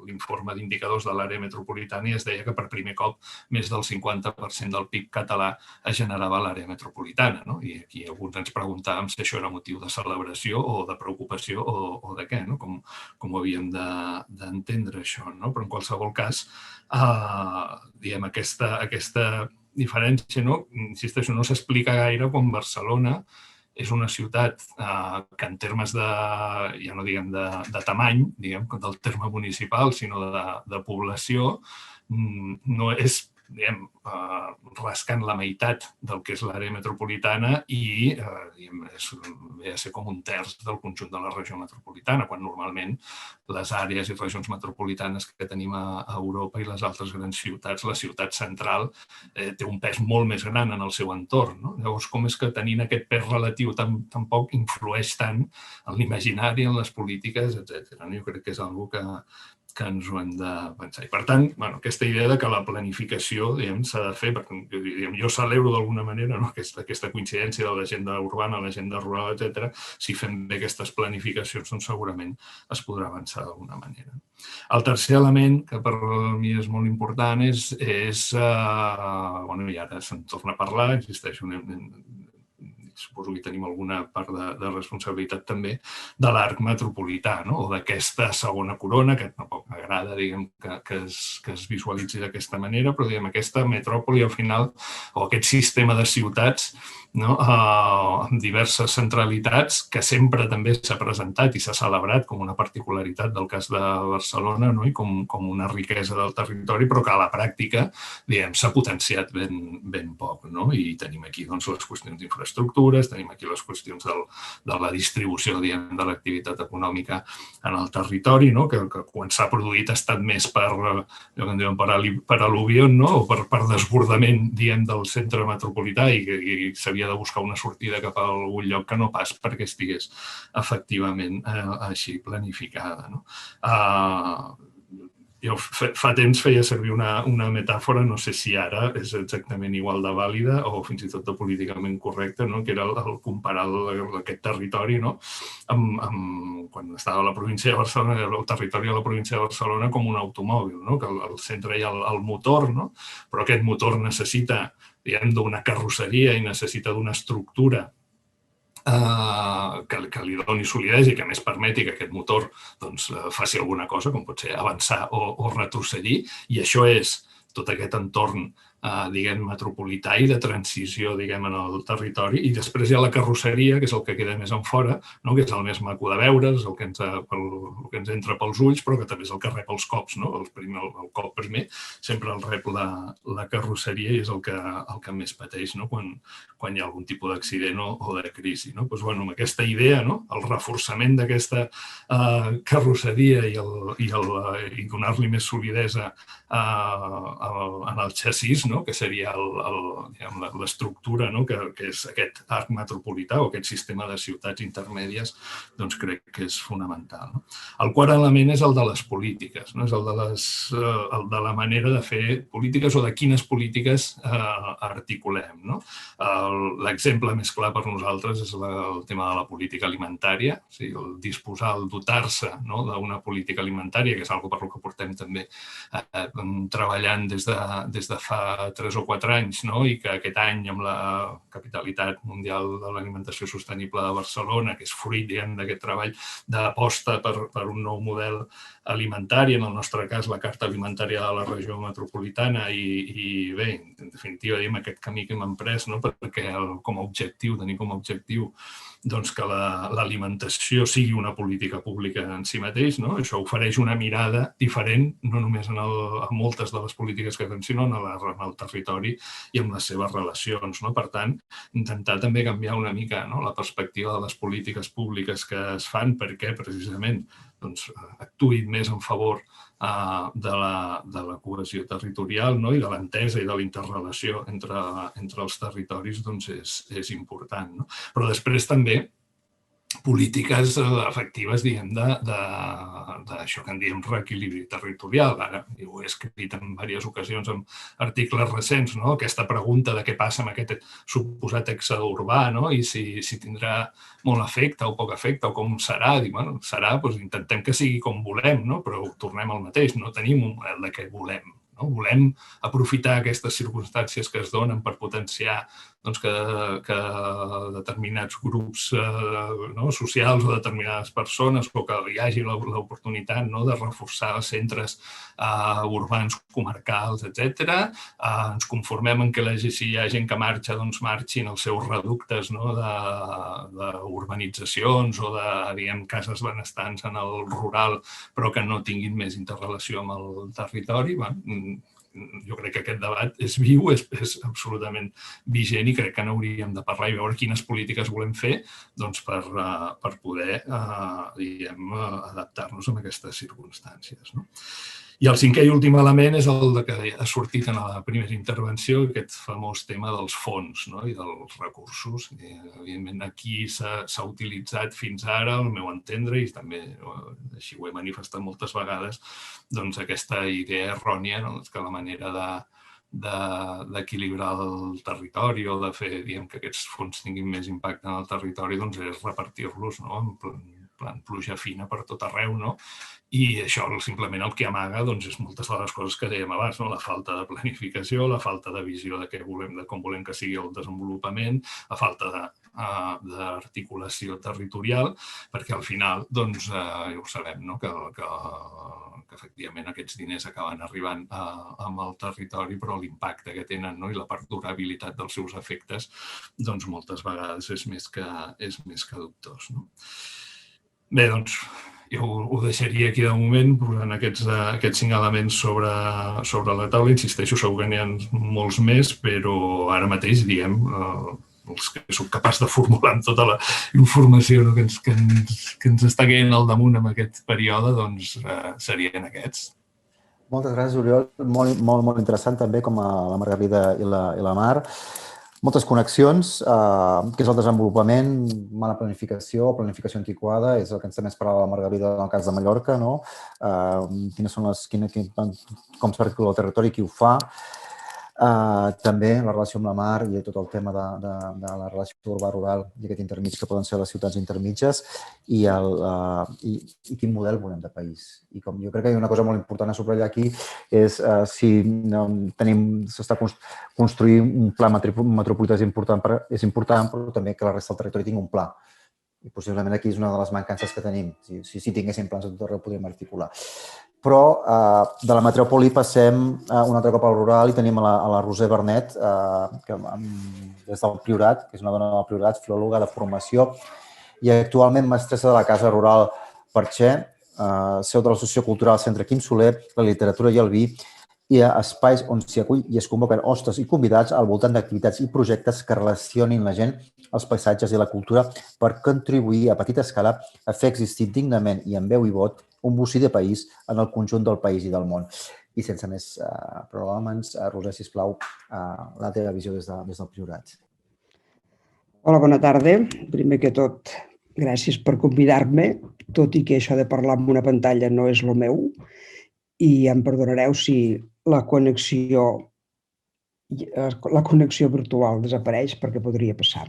l'informe d'indicadors de l'àrea metropolitana i es deia que per primer cop més del 50% del PIB català es generava a l'àrea metropolitana. I aquí alguns ens preguntàvem si això era motiu de celebració o de preocupació o de què, com ho havíem d'entendre això. Però en qualsevol cas, aquesta diferència, insisteixo, no s'explica gaire quan Barcelona és una ciutat que en termes ja no diguem de tamany, del terme municipal, sinó de població, no és, rascant la meitat del que és l'àrea metropolitana i ve a ser com un terç del conjunt de la regió metropolitana, quan normalment les àrees i regions metropolitanes que tenim a Europa i les altres grans ciutats, la ciutat central té un pes molt més gran en el seu entorn. Llavors, com és que tenint aquest pes relatiu tampoc influeix tant en l'imaginari, en les polítiques, etc. Jo crec que és una cosa que ens ho hem de pensar. I, per tant, aquesta idea que la planificació s'ha de fer, perquè jo celebro d'alguna manera aquesta coincidència de l'agenda urbana, l'agenda rural, etc. Si fem bé aquestes planificacions, doncs segurament es podrà avançar d'alguna manera. El tercer element, que per mi és molt important, és, i ara se'n torna a parlar, insisteixo, suposo que tenim alguna part de responsabilitat també, de l'arc metropolità, o d'aquesta segona corona, que tampoc m'agrada que es visualitzi d'aquesta manera, però aquesta metròpoli al final, o aquest sistema de ciutats amb diverses centralitats que sempre també s'ha presentat i s'ha celebrat com una particularitat del cas de Barcelona i com una riquesa del territori, però que a la pràctica s'ha potenciat ben poc. I tenim aquí les qüestions d'infraestructures, tenim aquí les qüestions de la distribució de l'activitat econòmica en el territori, que quan s'ha produït ha estat més per al·luvió o per desbordament del centre metropolità i s'havia de buscar una sortida cap a algun lloc que no pas perquè estigués efectivament així planificada. Jo fa temps feia servir una metàfora, no sé si ara és exactament igual de vàlida o fins i tot de políticament correcta, no? Que era el comparar aquest territori, no? Quan estava a la província de Barcelona, el territori de la província de Barcelona com un automòbil, no? Que al centre hi ha el motor, no? Però aquest motor necessita, diguem, d'una carrosseria i necessita d'una estructura que li doni solidesa i que a més permeti que aquest motor faci alguna cosa, com pot ser avançar o retrocedir, i això és tot aquest entorn diguem, metropolità i de transició, diguem, en el territori. I després hi ha la carrosseria, que és el que queda més en fora, no? Que és el més maco de veure, és el que ens entra pels ulls, però que també és el que rep els cops, no? El cop primer sempre el rep la carrosseria i és el que més pateix, no? Quan hi ha algun tipus d'accident o de crisi, no? Doncs, bueno, amb aquesta idea, no? El reforçament d'aquesta carrosseria i donar-li més solidesa en el xassís, no? Que seria l'estructura, no? Que és aquest arc metropolità o aquest sistema de ciutats intermèdies, doncs crec que és fonamental. No? El quart element és el de les polítiques, no? És el de la manera de fer polítiques o de quines polítiques articulem. No? L'exemple més clar per nosaltres és el tema de la política alimentària, o sigui, el disposar, el dotar-se, no? D'una política alimentària, que és una cosa per la que portem també treballant des de fa 3 o 4 anys, no? I que aquest any, amb la capitalitat mundial de l'alimentació sostenible de Barcelona, que és fruit d'aquest treball d'aposta per un nou model alimentari, en el nostre cas la carta alimentària de la regió metropolitana i bé, en definitiva, diguem, aquest camí que hem emprès, no? Perquè tenim com a objectiu doncs, que l'alimentació sigui una política pública en si mateix, no? Això ofereix una mirada diferent, no només a moltes de les polítiques que fem, sinó en el territori i amb les seves relacions. No? Per tant, intentar també canviar una mica, no? La perspectiva de les polítiques públiques que es fan perquè precisament doncs, actuïn més en favor de la cohesió territorial, no? I de l'entesa i de la interrelació entre els territoris doncs és important. No? Però després també polítiques efectives, diguem, d'això que en diem reequilibri territorial. Ara ho he escrit en diverses ocasions en articles recents, no? Aquesta pregunta de què passa amb aquest suposat exurbà, no? I si tindrà molt efecte o poc efecte o com serà. Dic, bueno, serà, doncs intentem que sigui com volem, no? Però tornem al mateix, no tenim un model de què volem. No? Volem aprofitar aquestes circumstàncies que es donen per potenciar doncs, que determinats grups socials o determinades persones o que hi hagi l'oportunitat de reforçar centres urbans, comarcals, etc. Ens conformem en que si hi ha gent que marxa, doncs marxin els seus reductes d'urbanitzacions o de cases benestants en el rural, però que no tinguin més interrelació amb el territori. Jo crec que aquest debat és viu, és absolutament vigent i crec que n'hauríem de parlar i veure quines polítiques volem fer per poder adaptar-nos a aquestes circumstàncies. I el cinquè i últim element és el que ha sortit en la primera intervenció, aquest famós tema dels fons i dels recursos. Evidentment, aquí s'ha utilitzat fins ara, al meu entendre, i també així ho he manifestat moltes vegades, doncs aquesta idea errònia que la manera d'equilibrar el territori o de fer que aquests fons tinguin més impacte en el territori és repartir-los en plan pluja fina per tot arreu, i això simplement el que amaga és moltes de les coses que dèiem abans, la falta de planificació, la falta de visió de com volem que sigui el desenvolupament, la falta d'articulació territorial, perquè al final, ja ho sabem, que efectivament aquests diners acaben arribant amb el territori, però l'impacte que tenen i la perdurabilitat dels seus efectes moltes vegades és més que dubtós. Bé, doncs, jo ho deixaria aquí de moment, posant aquests 5 elements sobre la taula. Insisteixo, segur que n'hi ha molts més, però ara mateix, diguem, els que soc capaç de formular amb tota la informació que ens està caient al damunt en aquest període, doncs serien aquests. Moltes gràcies, Oriol. Molt interessant també, com a la Margarida i la Mar. moltes connexions, que és el desenvolupament, mala planificació, planificació antiquada, és el que ens també es parlava de la Margarida en el cas de Mallorca, no? Quines són com s'articula el territori, qui ho fa. També la relació amb la mar i tot el tema de la relació urbà-rural i aquest intermig que poden ser les ciutats intermitges i quin model volem de país. I com jo crec que hi ha una cosa molt important a subratllar aquí és si s'està construint un pla metropolità és important, però també que la resta del territori tingui un pla. I possiblement aquí és una de les mancances que tenim. Si tinguéssim plans de tot arreu podríem articular. Però de la metròpoli passem un altre cop al rural i tenim a la Roser Bernet, des del Priorat, que és una dona del Priorat, filòloga de formació i actualment mestressa de la Casa Rural Perxer, seu de l'associació cultural Centre Quim Soler, la literatura i el vi, i a espais on s'hi acull i es convoquen hostes i convidats al voltant d'activitats i projectes que relacionin la gent, els paisatges i la cultura per contribuir a petita escala a fer existir dignament i amb veu i vot un bocí de país en el conjunt del país i del món. I sense més prolongaments, Roser, sisplau, la teva visió des del Priorat. Hola, bona tarda. Primer que tot, gràcies per convidar-me, tot i que això de parlar amb una pantalla no és el meu, i em perdonareu si la connexió virtual desapareix perquè podria passar.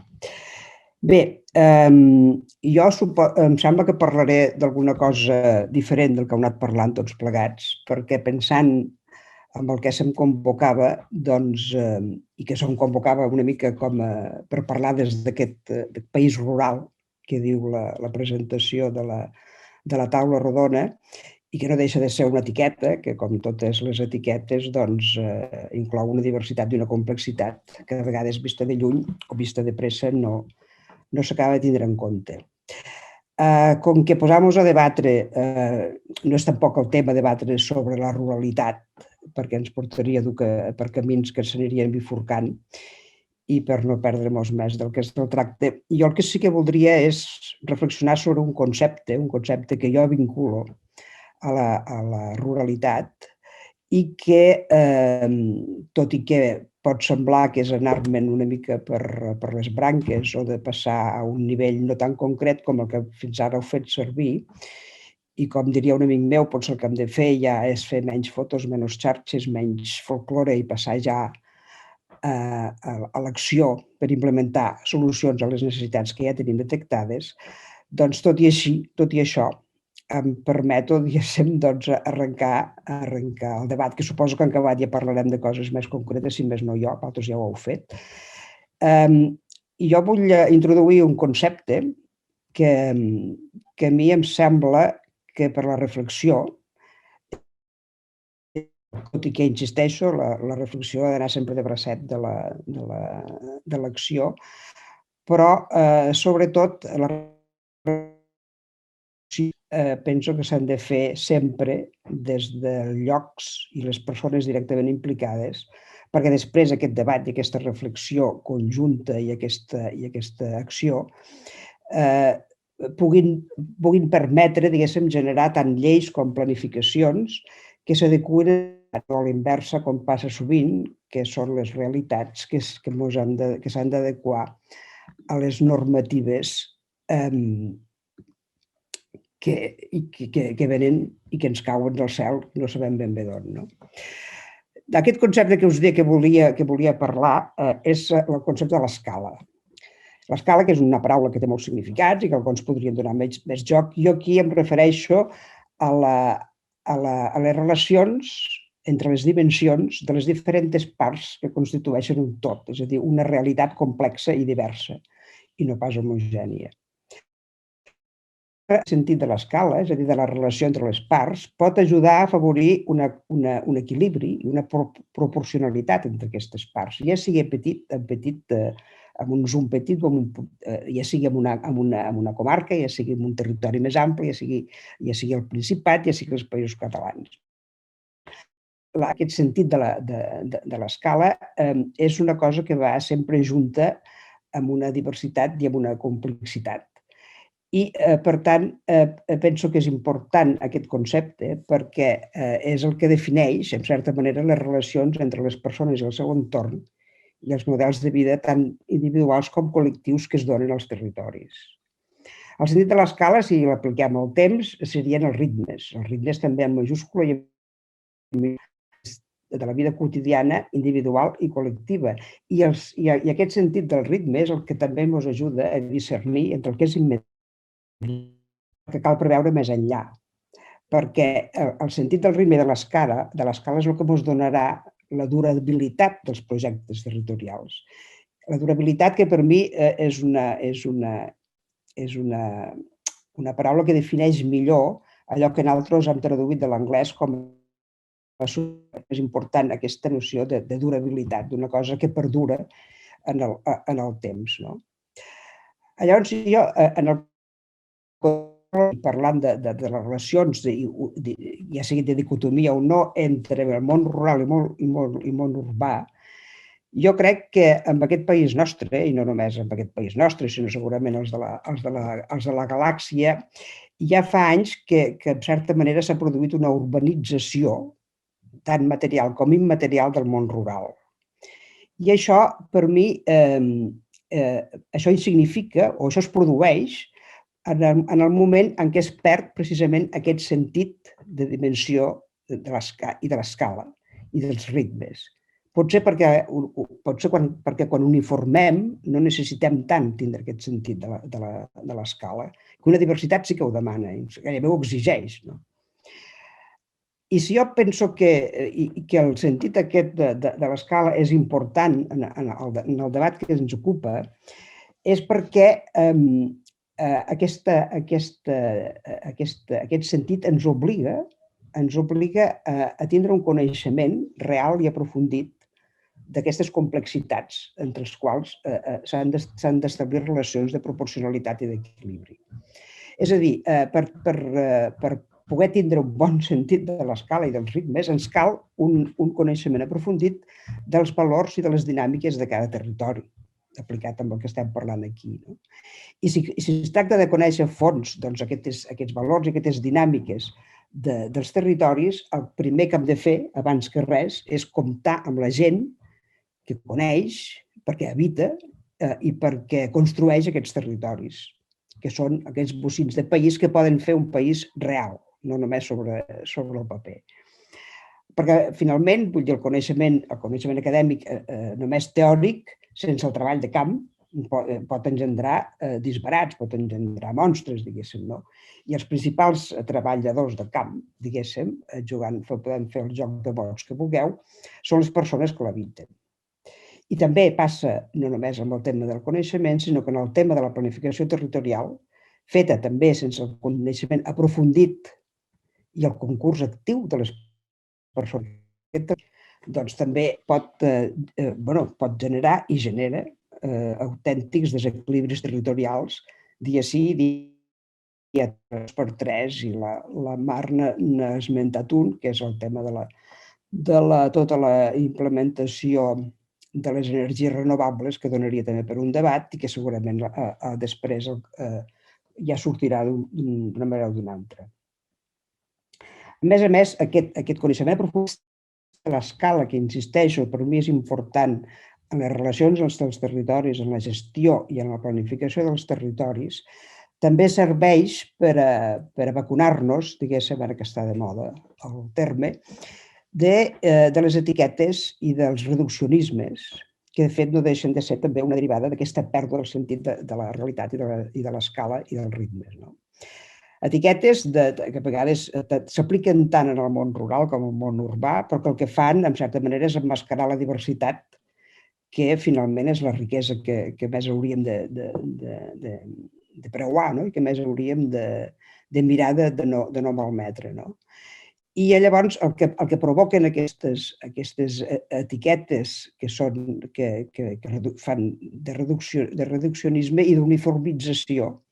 Bé, jo em sembla que parlaré d'alguna cosa diferent del que heu anat parlant tots plegats, perquè pensant en el que se'm convocava, i que se'm convocava una mica com per parlar des d'aquest país rural que diu la presentació de la taula rodona, i que no deixa de ser una etiqueta, que com totes les etiquetes inclou una diversitat i una complexitat que a vegades vista de lluny o vista de pressa no s'acaba de tindre en compte. Com que posar-nos a debatre, no és tampoc el tema debatre sobre la ruralitat, perquè ens portaria per camins que s'anirien bifurcant i per no perdre-nos més del que és el tracte. Jo el que sí que voldria és reflexionar sobre un concepte que jo vinculo a la ruralitat i que, tot i que pot semblar que és anar-me'n una mica per les branques o de passar a un nivell no tan concret com el que fins ara heu fet servir, i com diria un amic meu, potser el que hem de fer ja és fer menys fotos, menys xarxes, menys folklore i passar ja a l'acció per implementar solucions a les necessitats que ja tenim detectades, doncs tot i això, em permeto, diguéssim, arrencar el debat, que suposo que en acabat ja parlarem de coses més concretes, si més no jo, vosaltres ja ho heu fet. I jo vull introduir un concepte que a mi em sembla que per la reflexió, tot i que insisteixo, la reflexió ha d'anar sempre de bracet de l'acció, però sobretot la penso que s'han de fer sempre des dels llocs i les persones directament implicades, perquè després aquest debat i aquesta reflexió conjunta i aquesta acció puguin permetre, diguéssim, generar tant lleis com planificacions que s'adeqüin a l'inversa, com passa sovint, que són les realitats que s'han d'adequar a les normatives que venen i que ens cauen del cel, no sabem ben bé d'on. Aquest concepte que us deia que volia parlar és el concepte de l'escala. L'escala, que és una paraula que té molts significats i que alguns podrien donar més joc. Jo aquí em refereixo a les relacions entre les dimensions de les diferents parts que constitueixen un tot, és a dir, una realitat complexa i diversa, i no pas homogènia. El sentit de l'escala, és a dir, de la relació entre les parts, pot ajudar a afavorir un equilibri i una proporcionalitat entre aquestes parts, ja sigui amb un zoom petit, ja sigui en una comarca, ja sigui en un territori més ampli, ja sigui el Principat, ja sigui els Països Catalans. Aquest sentit de l'escala és una cosa que va sempre junta amb una diversitat i amb una complexitat. I, per tant, penso que és important aquest concepte perquè és el que defineix, en certa manera, les relacions entre les persones i el seu entorn i els models de vida tant individuals com col·lectius que es donen als territoris. El sentit de l'escala, si l'apliquem al temps, serien els ritmes també en majúscula i de la vida quotidiana, individual i col·lectiva. I aquest sentit del ritme és el que també ens ajuda a discernir entre el que és immediat i el que cal preveure més enllà. Perquè el sentit del ritme de l'escala és el que ens donarà la durabilitat dels projectes territorials. La durabilitat que per mi és una paraula que defineix millor allò que nosaltres hem traduït de l'anglès com és important aquesta noció de durabilitat, d'una cosa que perdura en el temps. Llavors, jo, parlant de les relacions, ja sigui de dicotomia o no, entre el món rural i món urbà, jo crec que en aquest país nostre, i no només en aquest país nostre, sinó segurament els de la galàxia, ja fa anys que en certa manera s'ha produït una urbanització tant material com immaterial del món rural. I això, per mi, això significa, o això es produeix en el moment en què es perd precisament aquest sentit de dimensió i de l'escala i dels ritmes. Potser perquè quan uniformem no necessitem tant tindre aquest sentit de l'escala, que una diversitat sí que ho demana, gairebé ho exigeix. I si jo penso que el sentit aquest de l'escala és important en el debat que ens ocupa, és perquè aquest sentit ens obliga a tindre un coneixement real i aprofundit d'aquestes complexitats entre les quals s'han d'establir relacions de proporcionalitat i d'equilibri. És a dir, per poder tindre un bon sentit de l'escala i dels ritmes, ens cal un coneixement aprofundit dels valors i de les dinàmiques de cada territori, aplicat amb el que estem parlant aquí. I si es tracta de conèixer a fons aquests valors i aquestes dinàmiques dels territoris, el primer que hem de fer, abans que res, és comptar amb la gent que coneix, perquè habita i perquè construeix aquests territoris, que són aquests bocins de país que poden fer un país real, no només sobre el paper. Perquè, finalment, vull dir, el coneixement acadèmic només teòric, sense el treball de camp, pot engendrar disbarats, pot engendrar monstres, diguéssim, no? I els principals treballadors de camp, diguéssim, podem fer el joc de mots que vulgueu, són les persones que l'habiten. I també passa no només amb el tema del coneixement, sinó que en el tema de la planificació territorial, feta també sense el coneixement aprofundit i el concurs actiu de les persones, doncs també pot generar i genera autèntics desequilibris territorials, dia sí, dia 3x3, i la Mar n'ha esmentat un, que és el tema de tota la implementació de les energies renovables, que donaria també per un debat i que segurament després ja sortirà d'una manera o d'una altra. A més, aquest coneixement aprofundit de l'escala, que insisteixo, per mi és important en les relacions entre els territoris, en la gestió i en la planificació dels territoris, també serveix per a vacunar-nos, diguéssim, ara que està de moda el terme, de les etiquetes i dels reduccionismes, que de fet no deixen de ser també una derivada d'aquesta pèrdua del sentit de la realitat i de l'escala i dels ritmes. Etiquetes que a vegades s'apliquen tant en el món rural com en el món urbà, però que el que fan, en certa manera, és emmascarar la diversitat, que finalment és la riquesa que més hauríem de preuar i que més hauríem de mirar de no malmetre. I llavors el que provoquen aquestes etiquetes que fan de reduccionisme i d'uniformització,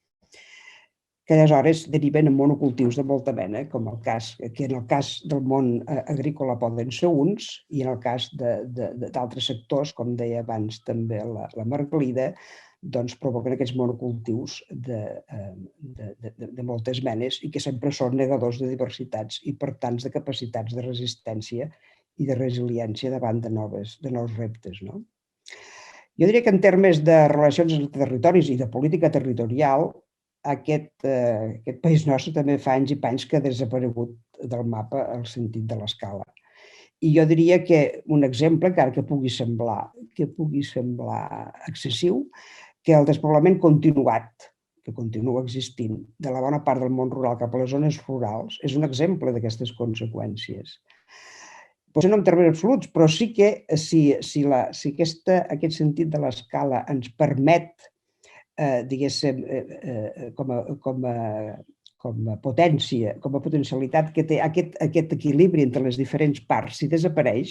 que aleshores deriven en monocultius de molta mena, com que en el cas del món agrícola poden ser uns, i en el cas d'altres sectors, com deia abans també la Margalida, doncs provoquen aquests monocultius de moltes menes i que sempre són negadors de diversitats i, per tant, de capacitats de resistència i de resiliència davant de nous reptes. Jo diria que en termes de relacions entre territoris i de política territorial, aquest país nostre també fa anys i panys que ha desaparegut del mapa el sentit de l'escala. I jo diria que un exemple, encara que pugui semblar excessiu, que el despoblament continuat, que continua existint, de la bona part del món rural cap a les zones rurals, és un exemple d'aquestes conseqüències. Potser no en termes absoluts, però sí que si aquest sentit de l'escala ens permet, diguéssim, com a potència, com a potencialitat que té aquest equilibri entre les diferents parts, si desapareix,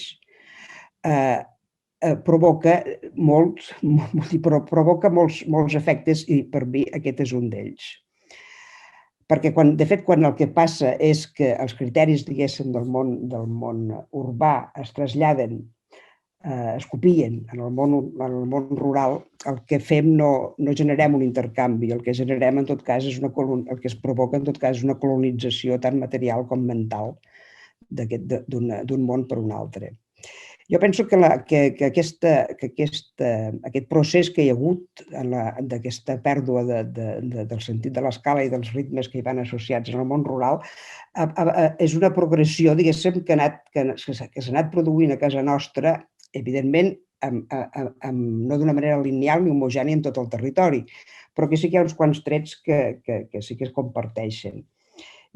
provoca molts efectes i per mi aquest és un d'ells. Perquè, de fet, quan el que passa és que els criteris, diguéssim, del món urbà es traslladen, es copien en el món rural, el que fem no generem un intercanvi, el que generem en tot cas és el que es provoca en tot cas és una colonització tant material com mental d'un món per un altre. Jo penso que aquest procés que hi ha hagut d'aquesta pèrdua del sentit de l'escala i dels ritmes que hi van associats en el món rural és una progressió, diguéssim, que s'ha anat produint a casa nostra, evidentment, no d'una manera lineal ni homogènia en tot el territori, però que sí que hi ha uns quants trets que sí que es comparteixen.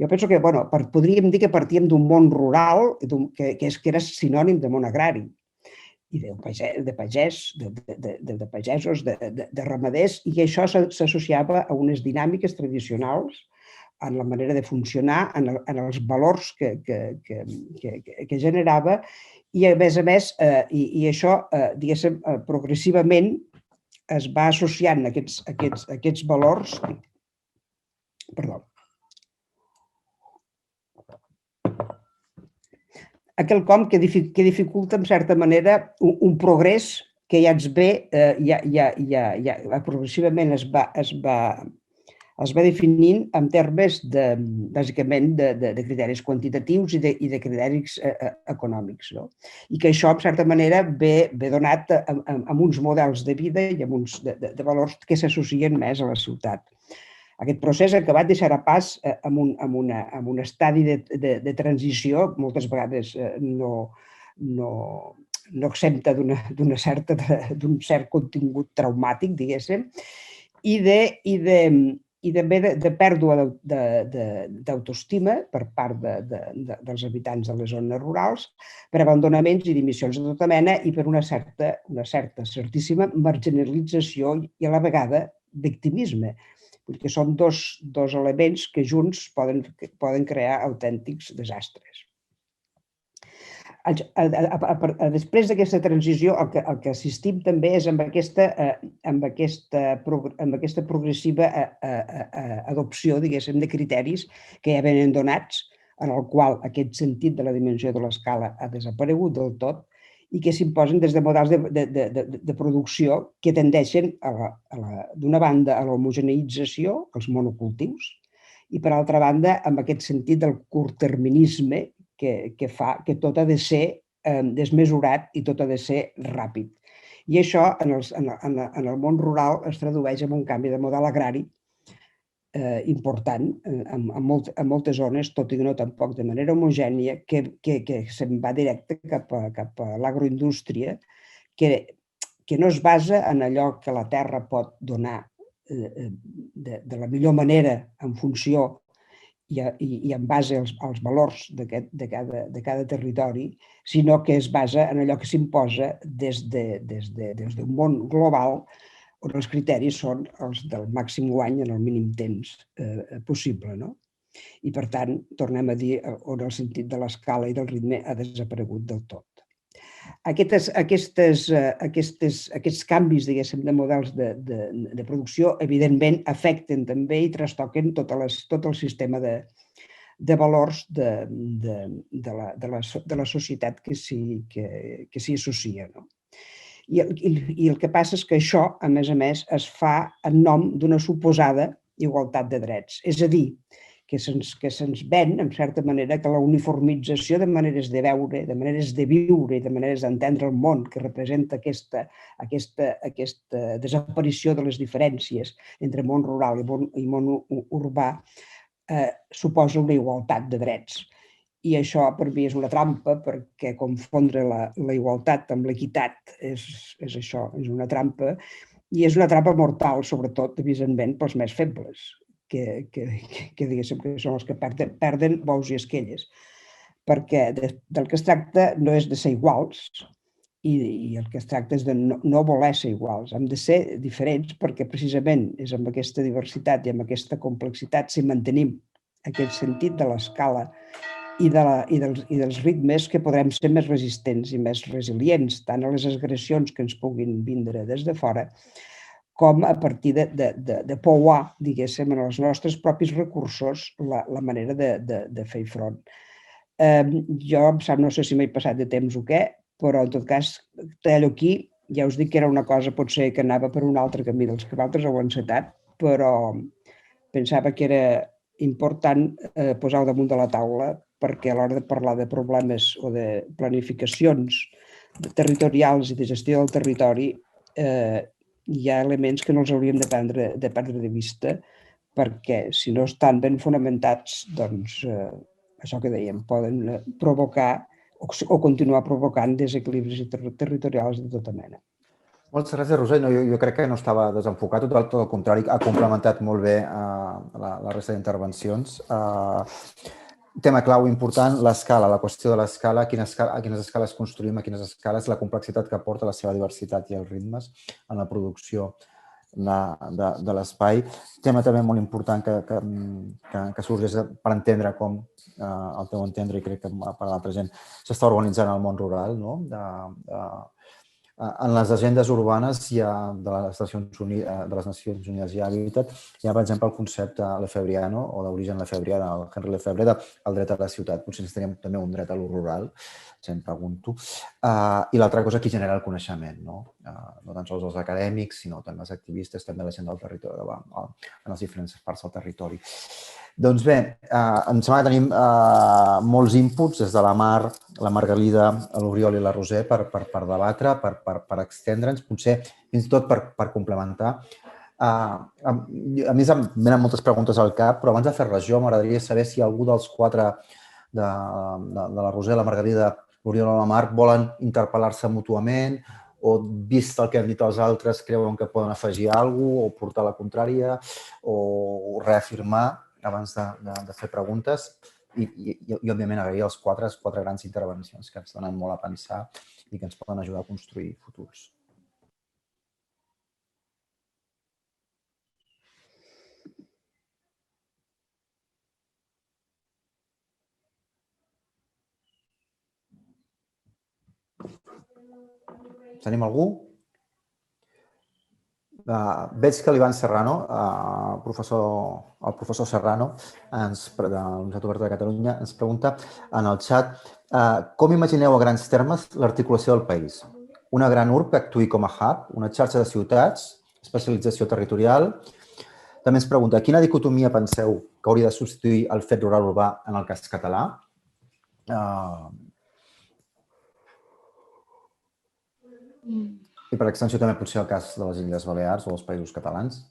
Jo penso que, podríem dir que partíem d'un món rural que era sinònim de món agrari i de pagesos, de ramaders, i que això s'associava a unes dinàmiques tradicionals, en la manera de funcionar, en els valors que generava, i a més, i això, diguéssim, progressivament es va associant aquests valors, a quelcom que dificulta, en certa manera, un progrés que ja ens ve, progressivament es va definint en termes, bàsicament, de criteris quantitatius i de criteris econòmics. I que això, en certa manera, ve donat amb uns models de vida i amb uns de valors que s'associen més a la ciutat. Aquest procés ha acabat deixar pas amb un estadi de transició, moltes vegades no exempta d'un cert contingut traumàtic, diguéssim, i també de pèrdua d'autoestima per part dels habitants de les zones rurals, per abandonaments i dimissions de tota mena i per una certíssima marginalització i a la vegada victimisme, perquè són dos elements que junts poden crear autèntics desastres. Després d'aquesta transició, el que assistim també és amb aquesta progressiva adopció, diguéssim, de criteris que ja venen donats, en el qual aquest sentit de la dimensió de l'escala ha desaparegut del tot i que s'imposen des de models de producció que tendeixen, d'una banda, a l'homogeneïtzació, als monocultius, i, per altra banda, amb aquest sentit del curtterminisme que fa que tot ha de ser desmesurat i tot ha de ser ràpid. I això, en el món rural, es tradueix en un canvi de model agrari important en moltes zones, tot i que no tampoc de manera homogènia, que se'n va directe cap a l'agroindústria, que no es basa en allò que la terra pot donar de la millor manera en funció i en base als valors de cada territori, sinó que es basa en allò que s'imposa des d'un món global on els criteris són els del màxim guany en el mínim temps possible. I, per tant, tornem a dir on el sentit de l'escala i del ritme ha desaparegut del tot. Aquests canvis, diguéssim, de models de producció, evidentment, afecten també i trastoquen tot el sistema de valors de la societat que s'hi associa. I el que passa és que això, a més, es fa en nom d'una suposada igualtat de drets. És a dir, que se'ns ven, en certa manera, que la uniformització de maneres de veure, de maneres de viure i de maneres d'entendre el món que representa aquesta desaparició de les diferències entre món rural i món urbà suposa una igualtat de drets. I això per mi és una trampa, perquè confondre la igualtat amb l'equitat és això, és una trampa, i és una trampa mortal, sobretot, evidentment, pels més febles, que diguéssim que són els que perden bous i esquelles. Perquè del que es tracta no és de ser iguals, i el que es tracta és de no voler ser iguals. Hem de ser diferents perquè precisament és amb aquesta diversitat i amb aquesta complexitat si mantenim aquest sentit de l'escala i dels ritmes que podrem ser més resistents i més resilients, tant a les agressions que ens puguin vindre des de fora, com a partir de pouar, diguéssim, en els nostres propis recursos la manera de fer front. Jo, no sé si m'he passat de temps o què, però en tot cas, tallo aquí, ja us dic que era una cosa potser que anava per un altre camí dels que vosaltres heu encetat, però pensava que era important posar-ho damunt de la taula perquè a l'hora de parlar de problemes o de planificacions territorials i de gestió del territori hi ha elements que no els hauríem de perdre de vista perquè si no estan ben fonamentats, doncs això que dèiem, poden provocar o continuar provocant desequilibris territorials de tota mena. Moltes gràcies, Roser. Jo crec que no estava desenfocat, tot el contrari, ha complementat molt bé la resta d'intervencions. Tema clau important, l'escala, la qüestió de l'escala, a quines escales construïm, a quines escales, la complexitat que aporta la seva diversitat i els ritmes en la producció de l'espai. Tema també molt important que sorgeix per entendre com, al teu entendre, i crec que per l'altra gent, s'està organitzant el món rural, no? En les agendes urbanes de les Nacions Unides i Hàbitat hi ha, per exemple, el concepte lefebvriano o d'origen lefebvrià del Henri Lefebvre del dret a la ciutat. Potser ens tenim també un dret a lo rural, si em pregunto. I l'altra cosa, qui genera el coneixement, no tan sols els acadèmics, sinó també els activistes, també la gent del territori, en les diferents parts del territori. Doncs bé, em sembla que tenim molts inputs des de la Mar, la Margalida, l'Oriol i la Roser per debatre, per extendre'ns, potser fins i tot per complementar. A mi em venen moltes preguntes al cap, però abans de fer-les jo m'agradaria saber si algú dels quatre, de la Roser, la Margalida, l'Oriol o la Mar, volen interpel·lar-se mútuament o, vist el que han dit els altres, creuen que poden afegir alguna cosa o portar la contrària o reafirmar abans de fer preguntes i òbviament, agrair els quatre grans intervencions que ens donen molt a pensar i que ens poden ajudar a construir futurs. Tenim algú? Veig que l'Ivan Serrano, el professor Serrano, de la Universitat Oberta de Catalunya, ens pregunta en el xat com imagineu a grans termes l'articulació del país? Una gran urb que actuï com a hub, una xarxa de ciutats, especialització territorial. També ens pregunta quina dicotomia penseu que hauria de substituir el fet rural-urbà en el cas català? I per extensió també potser el cas de les Illes Balears o dels Països Catalans.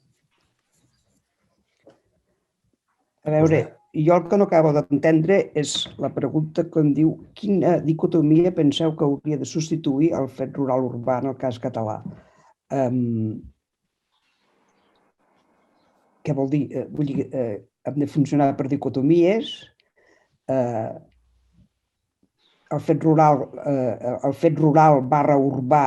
A veure, jo el que no acabo d'entendre és la pregunta que em diu quina dicotomia penseu que hauria de substituir el fet rural-urbà en el cas català. Què vol dir? Vull dir, hem de funcionar per dicotomies. El fet rural barra urbà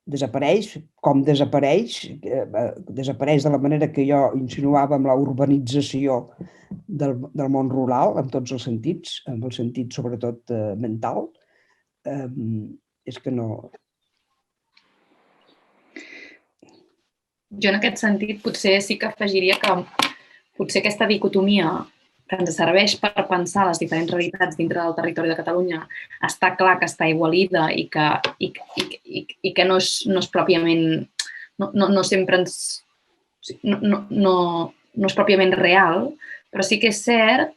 desapareix, com desapareix de la manera que jo insinuava amb la urbanització del món rural, en tots els sentits, en el sentit sobretot mental. És que no... Jo en aquest sentit potser sí que afegiria que potser aquesta dicotomia que ens serveix per pensar les diferents realitats dintre del territori de Catalunya està clar que està igualida i que no és pròpiament, no sempre ens... no és pròpiament real, però sí que és cert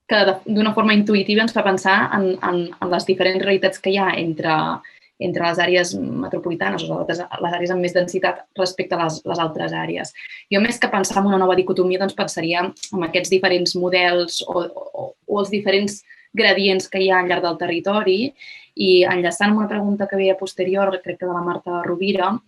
que d'una forma intuïtiva ens fa pensar en les diferents realitats que hi ha entre les àrees metropolitanes o les àrees amb més densitat respecte a les altres àrees. Jo, més que pensar en una nova dicotomia, doncs pensaria en aquests diferents models o els diferents gradients que hi ha al llarg del territori i enllaçant amb una pregunta que veia posterior, crec que de la Marta Rovira,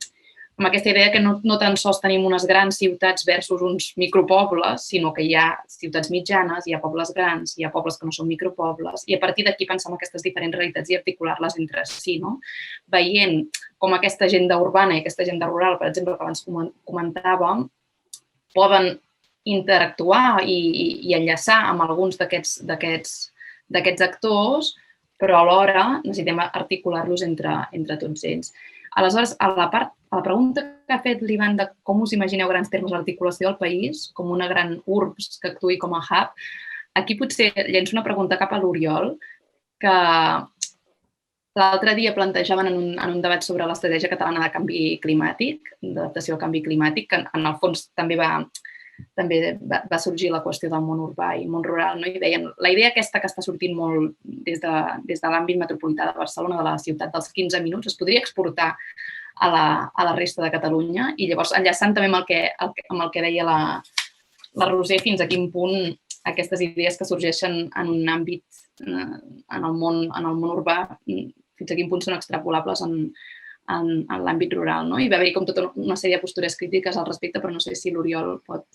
amb aquesta idea que no tan sols tenim unes grans ciutats versus uns micropobles, sinó que hi ha ciutats mitjanes, hi ha pobles grans, hi ha pobles que no són micropobles, i a partir d'aquí pensar en aquestes diferents realitats i articular-les entre si, no? Veient com aquesta agenda urbana i aquesta agenda rural, per exemple, que abans comentàvem, poden interactuar i enllaçar amb alguns d'aquests actors, però alhora necessitem articular-los entre tots ells. Aleshores, a la pregunta que ha fet l'Ivan de com us imagineu grans termes l'articulació del país, com una gran urbs que actuï com a hub, aquí potser llenço una pregunta cap a l'Oriol, que l'altre dia plantejaven en un debat sobre l'estratègia catalana de canvi climàtic, d'adaptació al canvi climàtic, que en el fons també va sorgir la qüestió del món urbà i món rural, no? I deien, la idea aquesta que està sortint molt des de l'àmbit metropolità de Barcelona, de la ciutat dels 15 minuts, es podria exportar a la resta de Catalunya i llavors enllaçant també amb el que deia la Roser, fins a quin punt aquestes idees que sorgeixen en un àmbit, en el món urbà, fins a quin punt són extrapolables en l'àmbit rural, no? I va haver-hi com tota una sèrie de postures crítiques al respecte, però no sé si l'Oriol pot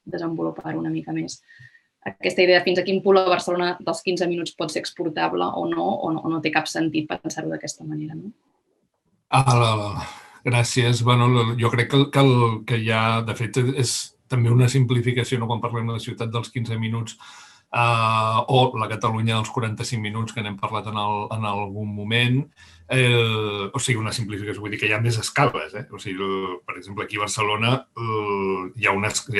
desenvolupar una mica més. Aquesta idea de fins a quin punt la Barcelona dels 15 minuts pot ser exportable o no té cap sentit pensar-ho d'aquesta manera, no? Gràcies. Jo crec que hi ha, de fet, és també una simplificació quan parlem de la ciutat dels 15 minuts o la Catalunya dels 45 minuts que n'hem parlat en algun moment. O sigui, una simplificació, vull dir que hi ha més escales. O sigui, per exemple, aquí a Barcelona hi ha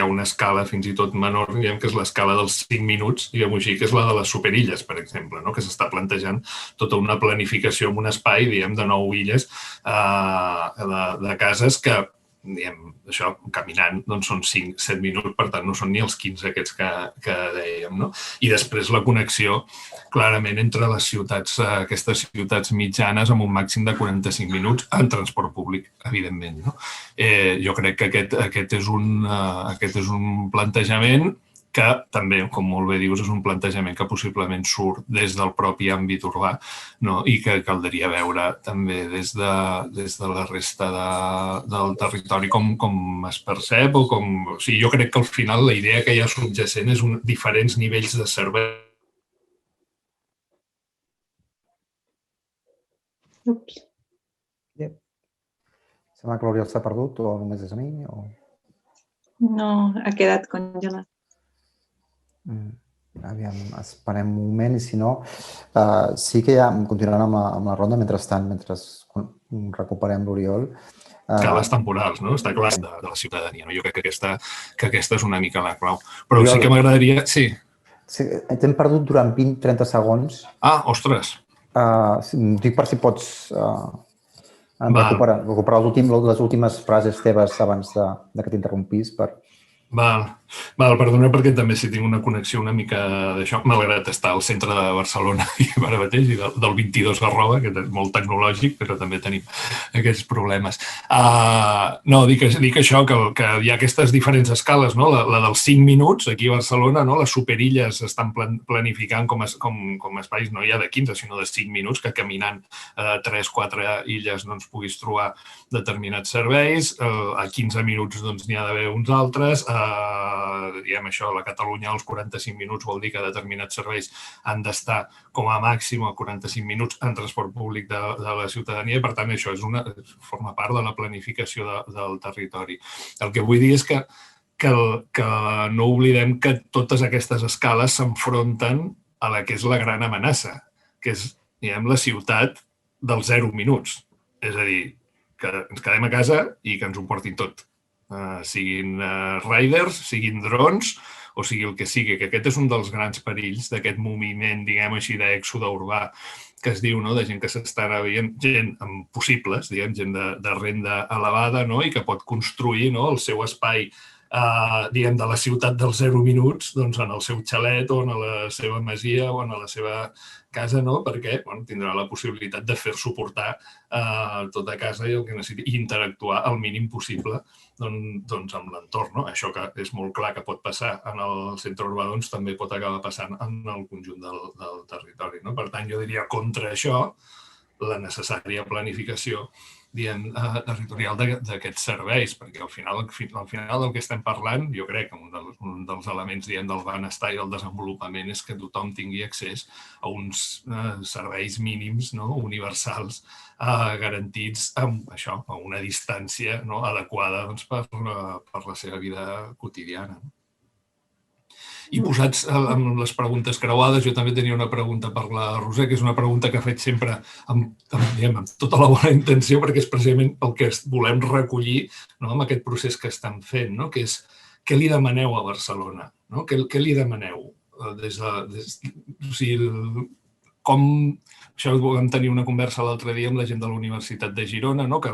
una escala fins i tot menor, diguem que és l'escala dels 5 minuts, diguem-ho així, que és la de les superilles, per exemple, que s'està plantejant tota una planificació en un espai, diguem, de 9 illes de cases que, diguem, això, caminant, doncs són 5-7 minuts, per tant, no són ni els 15 aquests que dèiem, no? I després la connexió, clarament, entre les ciutats, aquestes ciutats mitjanes, amb un màxim de 45 minuts en transport públic, evidentment, no? Jo crec que aquest és un plantejament que també, com molt bé dius, és un plantejament que possiblement surt des del propi àmbit urbà, no? I que caldria veure també des de la resta del territori com es percep o com... O sigui, jo crec que al final la idea que hi ha subjacent és diferents nivells de servei. Sembla que l'Oriol s'ha perdut o només és a mi? No, ha quedat congelat. Aviam, esperem un moment i si no, sí que ja continuarem amb la ronda mentre recuperem l'Oriol. Cales temporals, no? Està clar, de la ciutadania. Jo crec que aquesta és una mica la clau. Però sí que m'agradaria... Sí. T'hem perdut durant 20-30 segons. Ostres! Dic per si pots recuperar les últimes frases teves abans que t'interrompís per... Perdona, perquè també si tinc una connexió una mica d'això, malgrat estar al centre de Barcelona i ara mateix, i del 22 arroba, que és molt tecnològic, però també tenim aquests problemes. No, dic això, que hi ha aquestes diferents escales, no? La dels 5 minuts, aquí a Barcelona, les superilles estan planificant com espais, no hi ha de 15, sinó de 5 minuts, que caminant 3-4 illes no ens puguis trobar determinats serveis, a 15 minuts n'hi ha d'haver uns altres, diguem això, la Catalunya als 45 minuts vol dir que determinats serveis han d'estar com a màxim a 45 minuts en transport públic de la ciutadania i, per tant, això forma part de la planificació del territori. El que vull dir és que no oblidem que totes aquestes escales s'enfronten a la que és la gran amenaça, que és, diguem, la ciutat dels 0 minuts. És a dir, que ens quedem a casa i que ens ho portin tot. Siguin riders, siguin drons o sigui el que sigui, que aquest és un dels grans perills d'aquest moviment, diguem així, d'èxode urbà que es diu, de gent que s'està veient, gent amb possibles, gent de renda elevada i que pot construir el seu espai diguem, de la ciutat dels 0 minuts en el seu xalet o en la seva masia o en la seva casa, no? Perquè tindrà la possibilitat de fer suportar tota casa i el que necessiti i interactuar el mínim possible amb l'entorn. Això que és molt clar que pot passar en el centre urbà també pot acabar passant en el conjunt del territori. Per tant, jo diria contra això la necessària planificació territorial d'aquests serveis, perquè al final del que estem parlant, jo crec que un dels elements del benestar i del desenvolupament és que tothom tingui accés a uns serveis mínims universals garantits amb això, a una distància adequada per la seva vida quotidiana. I posats amb les preguntes creuades, jo també tenia una pregunta per la Roser, que és una pregunta que faig sempre amb tota la bona intenció, perquè és precisament el que volem recollir amb aquest procés que estan fent, que és què li demaneu a Barcelona? Què li demaneu? Això vam tenir una conversa l'altre dia amb la gent de la Universitat de Girona, que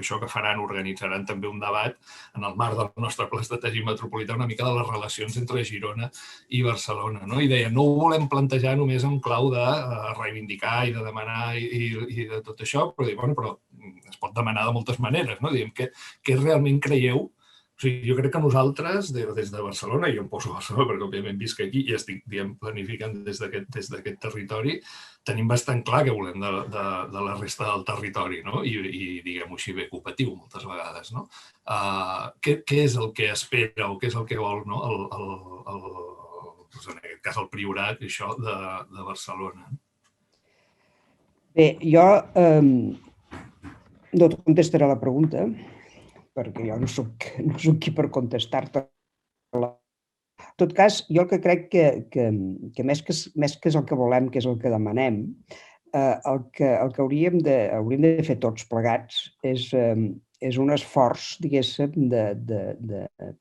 això que faran, organitzaran també un debat en el marc del nostre pla estratègic metropolità una mica de les relacions entre Girona i Barcelona. I deia, no ho volem plantejar només en clau de reivindicar i de demanar i de tot això, però es pot demanar de moltes maneres. Què realment creieu? Jo crec que nosaltres, des de Barcelona, i jo em poso a Barcelona perquè òbviament visc aquí i estic planificant des d'aquest territori, tenim bastant clar què volem de la resta del territori i diguem-ho així bé, cooperatiu moltes vegades. Què és el que espera o què és el que vol, en aquest cas el Priorat, això de Barcelona? Bé, jo no et contestaré la pregunta, perquè jo no soc qui per contestar-te. En tot cas, jo el que crec que més que és el que volem, que és el que demanem, el que hauríem de fer tots plegats és un esforç, diguéssim,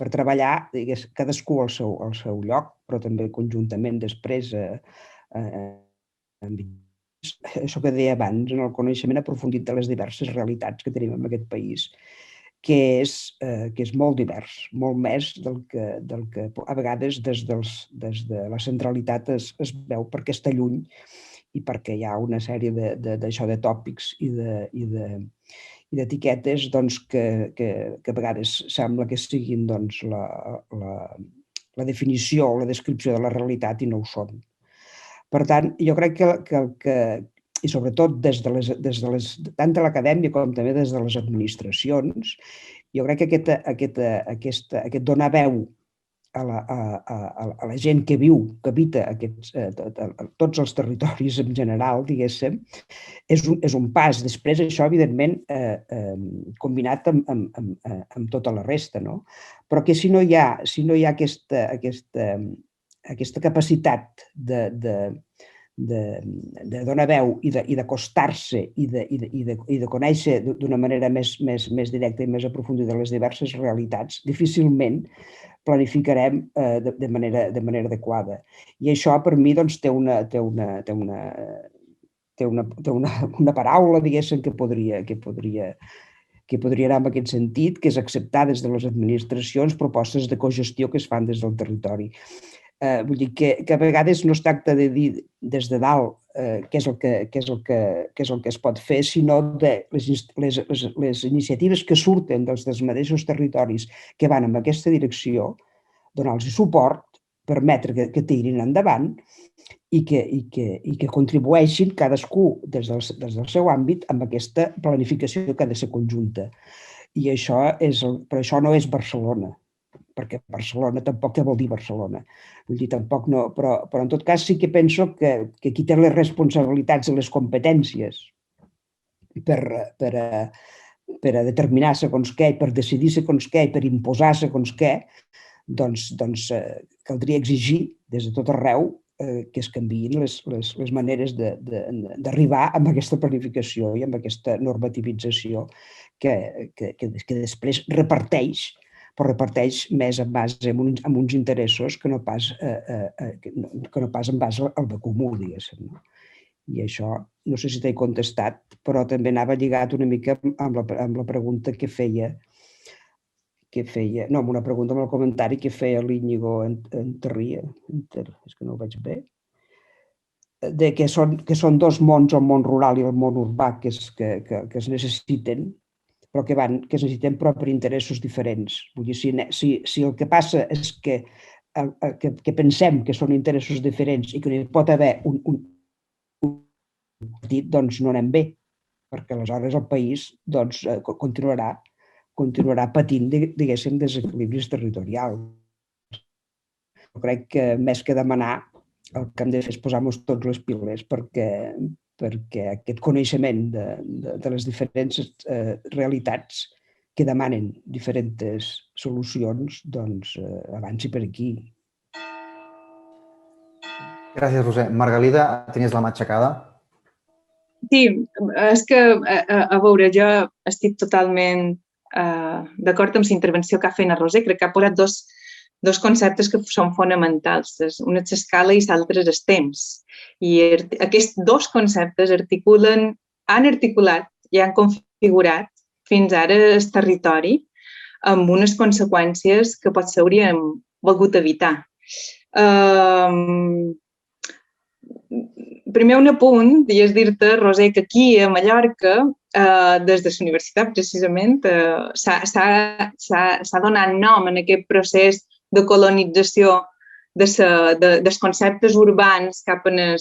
per treballar cadascú al seu lloc, però també conjuntament després això que deia abans, en el coneixement aprofundit de les diverses realitats que tenim en aquest país, que és molt divers, molt més del que a vegades des de la centralitat es veu perquè està lluny i perquè hi ha una sèrie de tòpics i d'etiquetes que a vegades sembla que siguin la definició o la descripció de la realitat i no ho són. Per tant, jo crec que i sobretot tant de l'acadèmia com també des de les administracions, jo crec que aquest donar veu a la gent que viu, que habita tots els territoris en general, diguéssim, és un pas. Després, això, evidentment, combinat amb tota la resta, no? Però que si no hi ha aquesta capacitat de donar veu i d'acostar-se i de conèixer d'una manera més directa i més aprofundida les diverses realitats, difícilment planificarem de manera adequada. I això, per mi, té una paraula, diguéssim, que podria anar en aquest sentit, que és acceptar des de les administracions propostes de cogestió que es fan des del territori. Vull dir que a vegades no es tracta de dir des de dalt què és el que es pot fer, sinó de les iniciatives que surten dels mateixos territoris que van en aquesta direcció, donar-los suport, permetre que tirin endavant i que contribueixin cadascú des del seu àmbit amb aquesta planificació que ha de ser conjunta. Però això no és Barcelona, perquè Barcelona tampoc què vol dir Barcelona. Vull dir, tampoc no, però en tot cas sí que penso que qui té les responsabilitats i les competències per a determinar segons què, per decidir segons què i per imposar segons què, doncs caldria exigir des de tot arreu que es canviïn les maneres d'arribar a aquesta planificació i a aquesta normativització que després reparteix, però reparteix més en base a uns interessos que no pas en base al bé comú, diguéssim. I això, no sé si t'he contestat, però també anava lligat una mica amb la pregunta que feia que feia, no, amb una pregunta, amb el comentari que feia l'Íñigo Enterria, és que no ho veig bé, de que són dos mons, el món rural i el món urbà, que es necessiten, però que es necessiten però per interessos diferents. Vull dir, si el que passa és que pensem que són interessos diferents i que no hi pot haver un partit, doncs no anem bé, perquè aleshores el país continuarà patint, diguéssim, desequilibris territorials. Jo crec que més que demanar, el que hem de fer és posar-nos tots les piles perquè aquest coneixement de les diferents realitats que demanen diferents solucions, doncs avanci per aquí. Gràcies, Roser. Margalida, tenies la mà aixecada? Sí, és que, a veure, jo estic totalment d'acord amb la intervenció que ha fet la Roser. Crec que ha posat dos conceptes que són fonamentals. Un és l'escala i l'altre és el temps. I aquests dos conceptes han articulat i han configurat fins ara el territori amb unes conseqüències que potser hauríem volgut evitar. Primer un apunt, i és dir-te, Roser, que aquí a Mallorca, des de la universitat precisament, s'ha donat nom en aquest procés de colonització dels conceptes urbans cap en el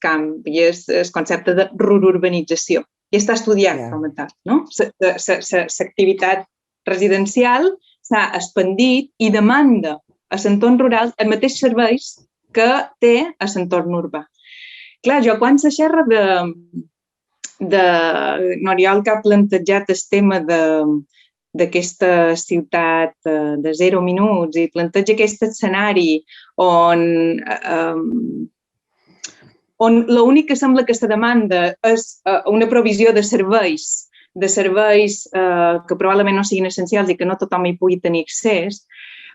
camp, i és el concepte de rururbanització. I està estudiat com a tal, no? L'activitat residencial s'ha expandit i demanda a l'entorn rural els mateixos serveis que té a l'entorn urbà. Clar, jo quan se xerra N'Oriol, que ha plantejat el tema d'aquesta ciutat de 0 minuts i planteja aquest escenari on l'únic que sembla que se demanda és una provisió de serveis que probablement no siguin essencials i que no tothom hi pugui tenir accés,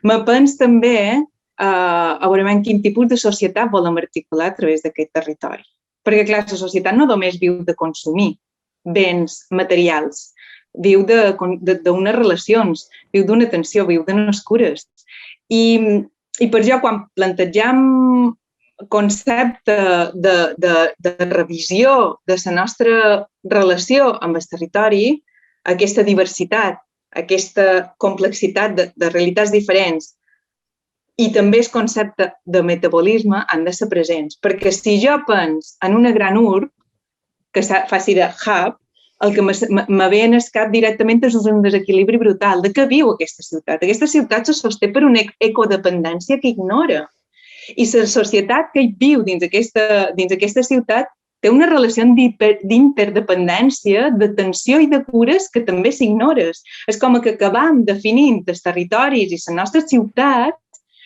me pens també a veure en quin tipus de societat volem articular a través d'aquest territori. Perquè, clar, la societat no només viu de consumir béns materials, viu d'unes relacions, viu d'una atenció, viu d'unes cures. I per això, quan plantegem concepte de revisió de la nostra relació amb el territori, aquesta diversitat, aquesta complexitat de realitats diferents i també el concepte de metabolisme han de ser presents. Perquè si jo penso en una gran urb que faci de hub, el que me ve en el cap directament és un desequilibri brutal. De què viu aquesta ciutat? Aquesta ciutat se sosté per una ecodependència que ignora. I la societat que hi viu dins aquesta ciutat té una relació d'interdependència, d'atenció i de cures que també s'ignores. És com que acabam definint els territoris i la nostra ciutat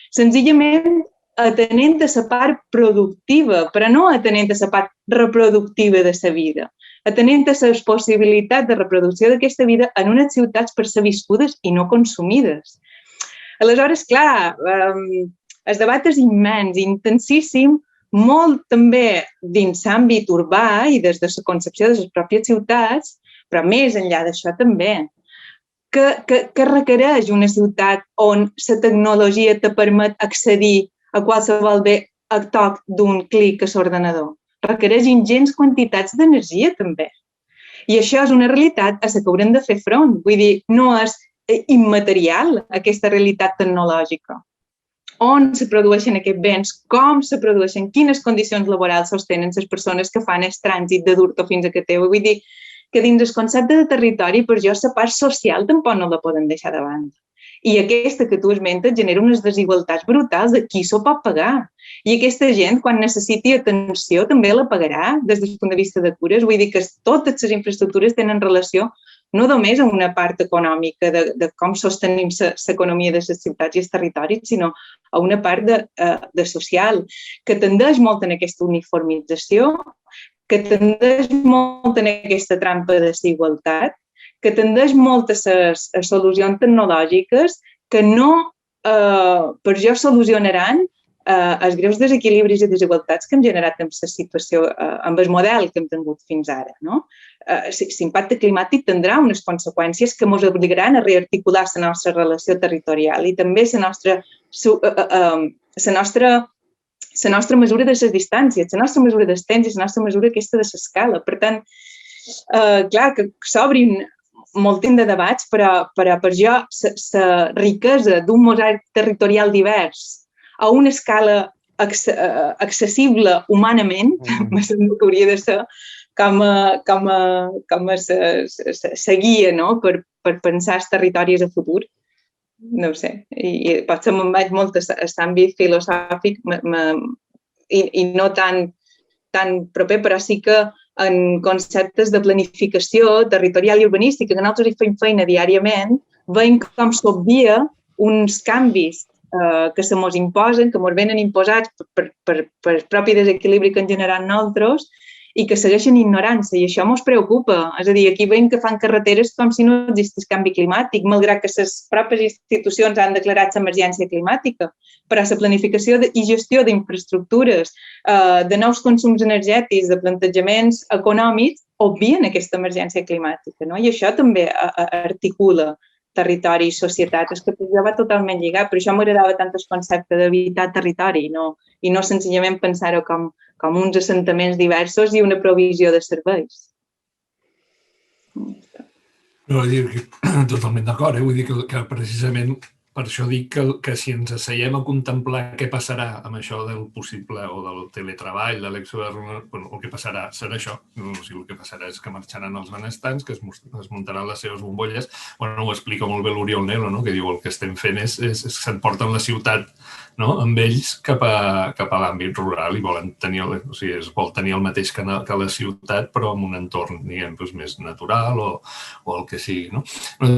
senzillament atenent a la part productiva, però no atenent a la part reproductiva de la vida, atenent a les possibilitats de reproducció d'aquesta vida en unes ciutats per ser viscudes i no consumides. Aleshores, clar, el debat és immens, intensíssim, molt també dins l'àmbit urbà i des de la concepció de les pròpies ciutats, però més enllà d'això també. Que requereix una ciutat on la tecnologia te permet accedir a qualsevol bé a toc d'un clic a l'ordenador. Requereix ingents quantitats d'energia també. I això és una realitat a la que haurem de fer front. Vull dir, no és immaterial aquesta realitat tecnològica. On se produeixen aquests béns, com se produeixen, quines condicions laborals sostenen les persones que fan el trànsit de Durto fins a Cateu. Vull dir que dins el concepte de territori, per jo, la part social tampoc no la poden deixar de banda. I aquesta que tu esmentes genera unes desigualtats brutals de qui s'ho pot pagar. I aquesta gent, quan necessiti atenció, també la pagarà des del punt de vista de cures. Vull dir que totes les infraestructures tenen relació no només a una part econòmica de com sostenim l'economia de les ciutats i els territoris, sinó a una part de social, que tendeix molt en aquesta uniformització, que tendeix molt en aquesta trampa de desigualtat, que tendeix molt a les solucions tecnològiques que no, per jo, solucionaran els greus desequilibris i desigualtats que hem generat amb la situació, amb el model que hem tingut fins ara. L'impacte climàtic tindrà unes conseqüències que ens obligaran a rearticular la nostra relació territorial i també la nostra mesura de les distàncies, la nostra mesura dels temps i la nostra mesura aquesta de l'escala. Per tant, clar, que s'obrin moltíssim de debats, però per jo la riquesa d'un mosaic territorial divers a una escala accessible humanament, hauria de ser com a guia per pensar els territoris a futur. No ho sé, i potser me'n vaig molt a l'àmbit filosòfic i no tan proper, però sí que en conceptes de planificació territorial i urbanística, que nosaltres hi fem feina diàriament, veiem com s'obvia uns canvis que se mos imposen, que mos venen imposats per el propi desequilibri que han generat nosaltres i que segueixen ignorant-se, i això ens preocupa. És a dir, aquí veiem que fan carreteres com si no existís canvi climàtic, malgrat que les pròpies institucions han declarat l'emergència climàtica. Però la planificació i gestió d'infraestructures, de nous consums energètics, de plantejaments econòmics, obvien aquesta emergència climàtica, no? I això també articula territori i societat. És que ja va totalment lligat. Per això m'agradava tant el concepte d'habitat territori i no senzillament pensar-ho com uns assentaments diversos i una provisió de serveis. No, totalment d'acord, vull dir que precisament per això dic que si ens asseiem a contemplar què passarà amb això del possible o del teletreball, de el que passarà serà això. El que passarà és que marxaran els benestants, que es muntaran les seves bombolles. Ho explica molt bé l'Oriol Nel, que diu el que estem fent és que s'emporten la ciutat amb ells cap a l'àmbit rural i volen tenir, es vol tenir el mateix que la ciutat, però en un entorn, diguem, més natural o el que sigui.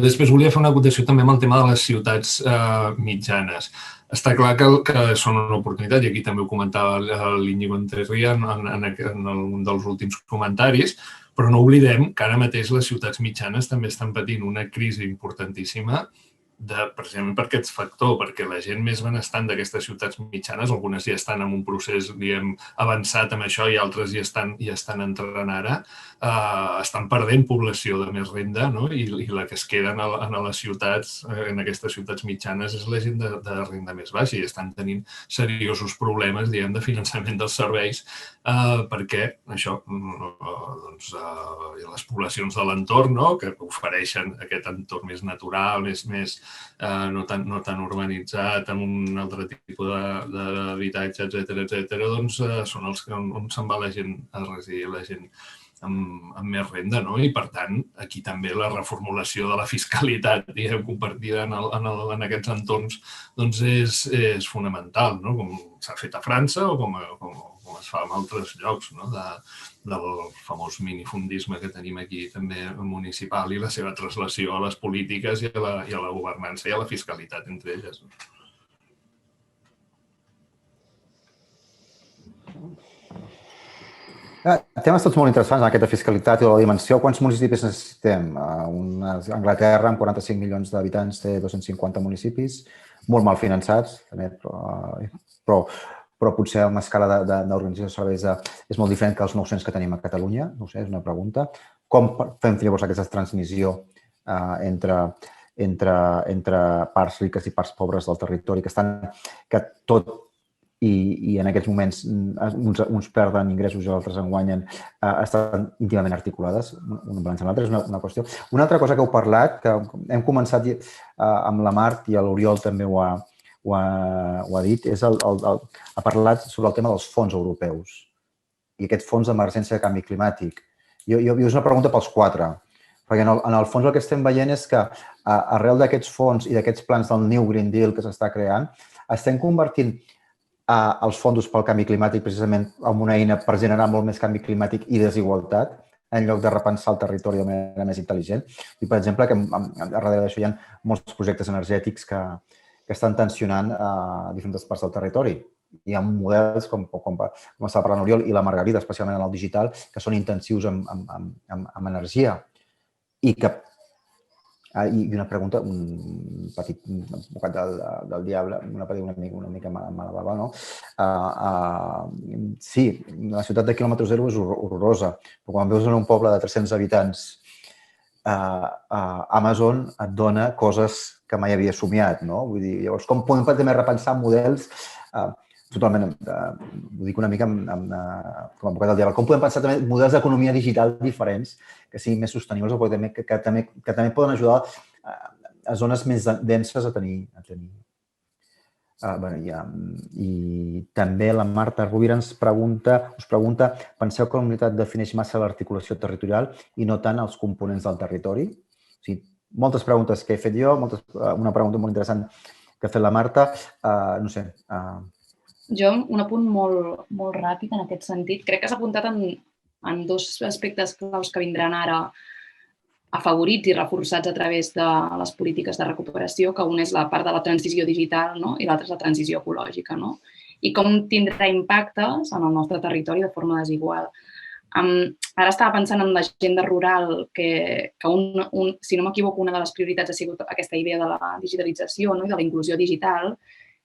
Després volia fer una acotació també amb el tema de les ciutats mitjanes. Està clar que són una oportunitat, i aquí també ho comentava l'Iñigo Entrerria en un dels últims comentaris, però no oblidem que ara mateix les ciutats mitjanes també estan patint una crisi importantíssima precisament per aquest factor, perquè la gent més benestant d'aquestes ciutats mitjanes, algunes ja estan en un procés, diguem, avançat amb això i altres ja estan entrant ara, estan perdent població de més renda, i la que es queda en les ciutats, en aquestes ciutats mitjanes, és la gent de renda més baixa i estan tenint seriosos problemes, diguem, de finançament dels serveis, perquè això, les poblacions de l'entorn, que ofereixen aquest entorn més natural, no tan urbanitzat, amb un altre tipus d'habitatge, etcètera, doncs són els on se'n va la gent a residir, la gent amb més renda, i per tant aquí també la reformulació de la fiscalitat compartida en aquests entorns és fonamental, com s'ha fet a França o com es fa en altres llocs del famós minifundisme que tenim aquí també municipal i la seva translació a les polítiques i a la governança i a la fiscalitat entre elles. Temes tots molt interessants en aquesta fiscalitat i la dimensió. Quants municipis necessitem? Anglaterra, amb 45 milions d'habitants, té 250 municipis, molt mal finançats, però potser una escala d'organització de serveis és molt diferent que els 900 que tenim a Catalunya. No sé, és una pregunta. Com fem llavors aquesta transmissió entre parts riques i parts pobres del territori, que tot i en aquests moments uns perden ingressos i altres en guanyen, estan íntimament articulades, una balança amb l'altra, és una qüestió. Una altra cosa que heu parlat, que hem començat amb la Mart i l'Oriol també ho ha dit, ha parlat sobre el tema dels fons europeus i aquest fons d'emergència de canvi climàtic. És una pregunta pels quatre, perquè en el fons el que estem veient és que arrel d'aquests fons i d'aquests plans del New Green Deal que s'està creant, estem convertint els fons pel canvi climàtic precisament en una eina per generar molt més canvi climàtic i desigualtat, en lloc de repensar el territori de manera més intel·ligent. I, per exemple, que darrere d'això hi ha molts projectes energètics que estan tensionant diferents parts del territori. Hi ha models, com estava parlant l'Oriol i la Margarida, especialment en el digital, que són intensius en energia i que I una pregunta, un petit bocat del diable, una mica mala bava, no? Sí, la ciutat de quilòmetre zero és horrorosa, però quan veus en un poble de 300 habitants, Amazon et dona coses que mai havia somiat, no? Vull dir, llavors, com podem també repensar models totalment, ho dic una mica com a bocat del diable, com podem pensar també models d'economia digital diferents que siguin més sostenibles o que també poden ajudar a zones més denses a tenir. I també la Marta Rovira us pregunta, penseu que la mobilitat defineix massa l'articulació territorial i no tant els components del territori? O sigui, moltes preguntes que he fet jo, una pregunta molt interessant que ha fet la Marta. No sé. Jo, un apunt molt ràpid en aquest sentit. Crec que s'ha apuntat en dos aspectes claus que vindran ara afavorits i reforçats a través de les polítiques de recuperació, que una és la part de la transició digital, no? I l'altra és la transició ecològica, no? I com tindrà impactes en el nostre territori de forma desigual. Ara estava pensant en l'agenda rural, que si no m'equivoco, una de les prioritats ha sigut aquesta idea de la digitalització, no? I de la inclusió digital,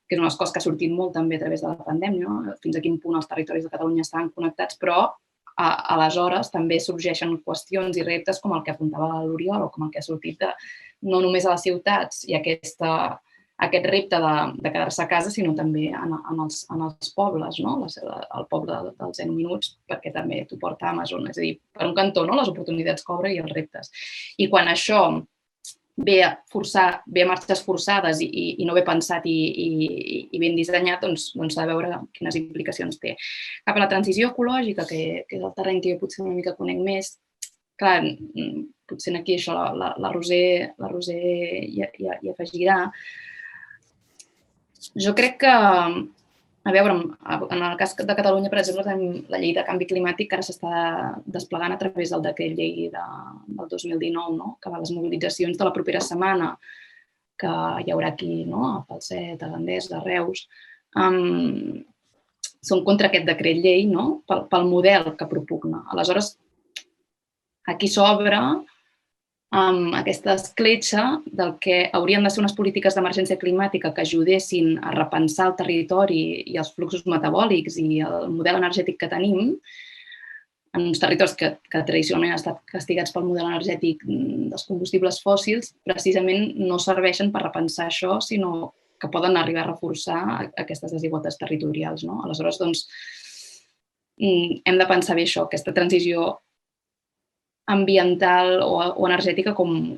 que és una de les coses que ha sortit molt també a través de la pandèmia, no? Fins a quin punt els territoris de Catalunya estaven connectats, però aleshores també sorgeixen qüestions i reptes com el que apuntava l'Oriol o com el que ha sortit no només a les ciutats i aquest repte de quedar-se a casa, sinó també en els pobles, no? El poble dels 0 minuts, perquè també t'ho porta Amazon. És a dir, per un cantó, no? Les oportunitats que obre i els reptes. I quan això ve a marxes forçades i no ben pensat i ben dissenyat, doncs s'ha de veure quines implicacions té. Cap a la transició ecològica, que és el terreny que jo potser una mica conec més, clar, potser aquí això la Roser hi afegirà. Jo crec que, a veure, en el cas de Catalunya, per exemple, tenim la llei de canvi climàtic que ara s'està desplegant a través del decret llei del 2019, no? Que va a les mobilitzacions de la propera setmana, que hi haurà aquí, no? A Falset, a Gandés, a Reus. Són contra aquest decret llei, no? Pel model que propugna. Aleshores, aquí s'obre aquesta escletxa del que haurien de ser unes polítiques d'emergència climàtica que ajudessin a repensar el territori i els fluxos metabòlics i el model energètic que tenim en uns territoris que tradicionalment han estat castigats pel model energètic dels combustibles fòssils, precisament no serveixen per repensar això, sinó que poden arribar a reforçar aquestes desigualtats territorials. Aleshores, doncs, hem de pensar bé això, aquesta transició ambiental o energètica com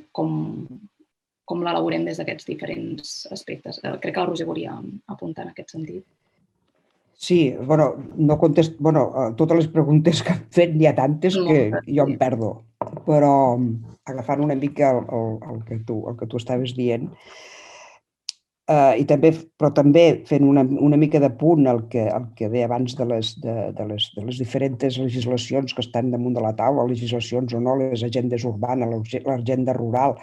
l'elaborem des d'aquests diferents aspectes. Crec que la Roser volia apuntar en aquest sentit. Sí, no contesto... Totes les preguntes que han fet n'hi ha tantes que jo em perdo, però agafant una mica el que tu estaves dient, però també fent una mica de punt al que deia abans de les diferents legislacions que estan damunt de la taula, legislacions o no, les agendes urbanes, l'agenda rural,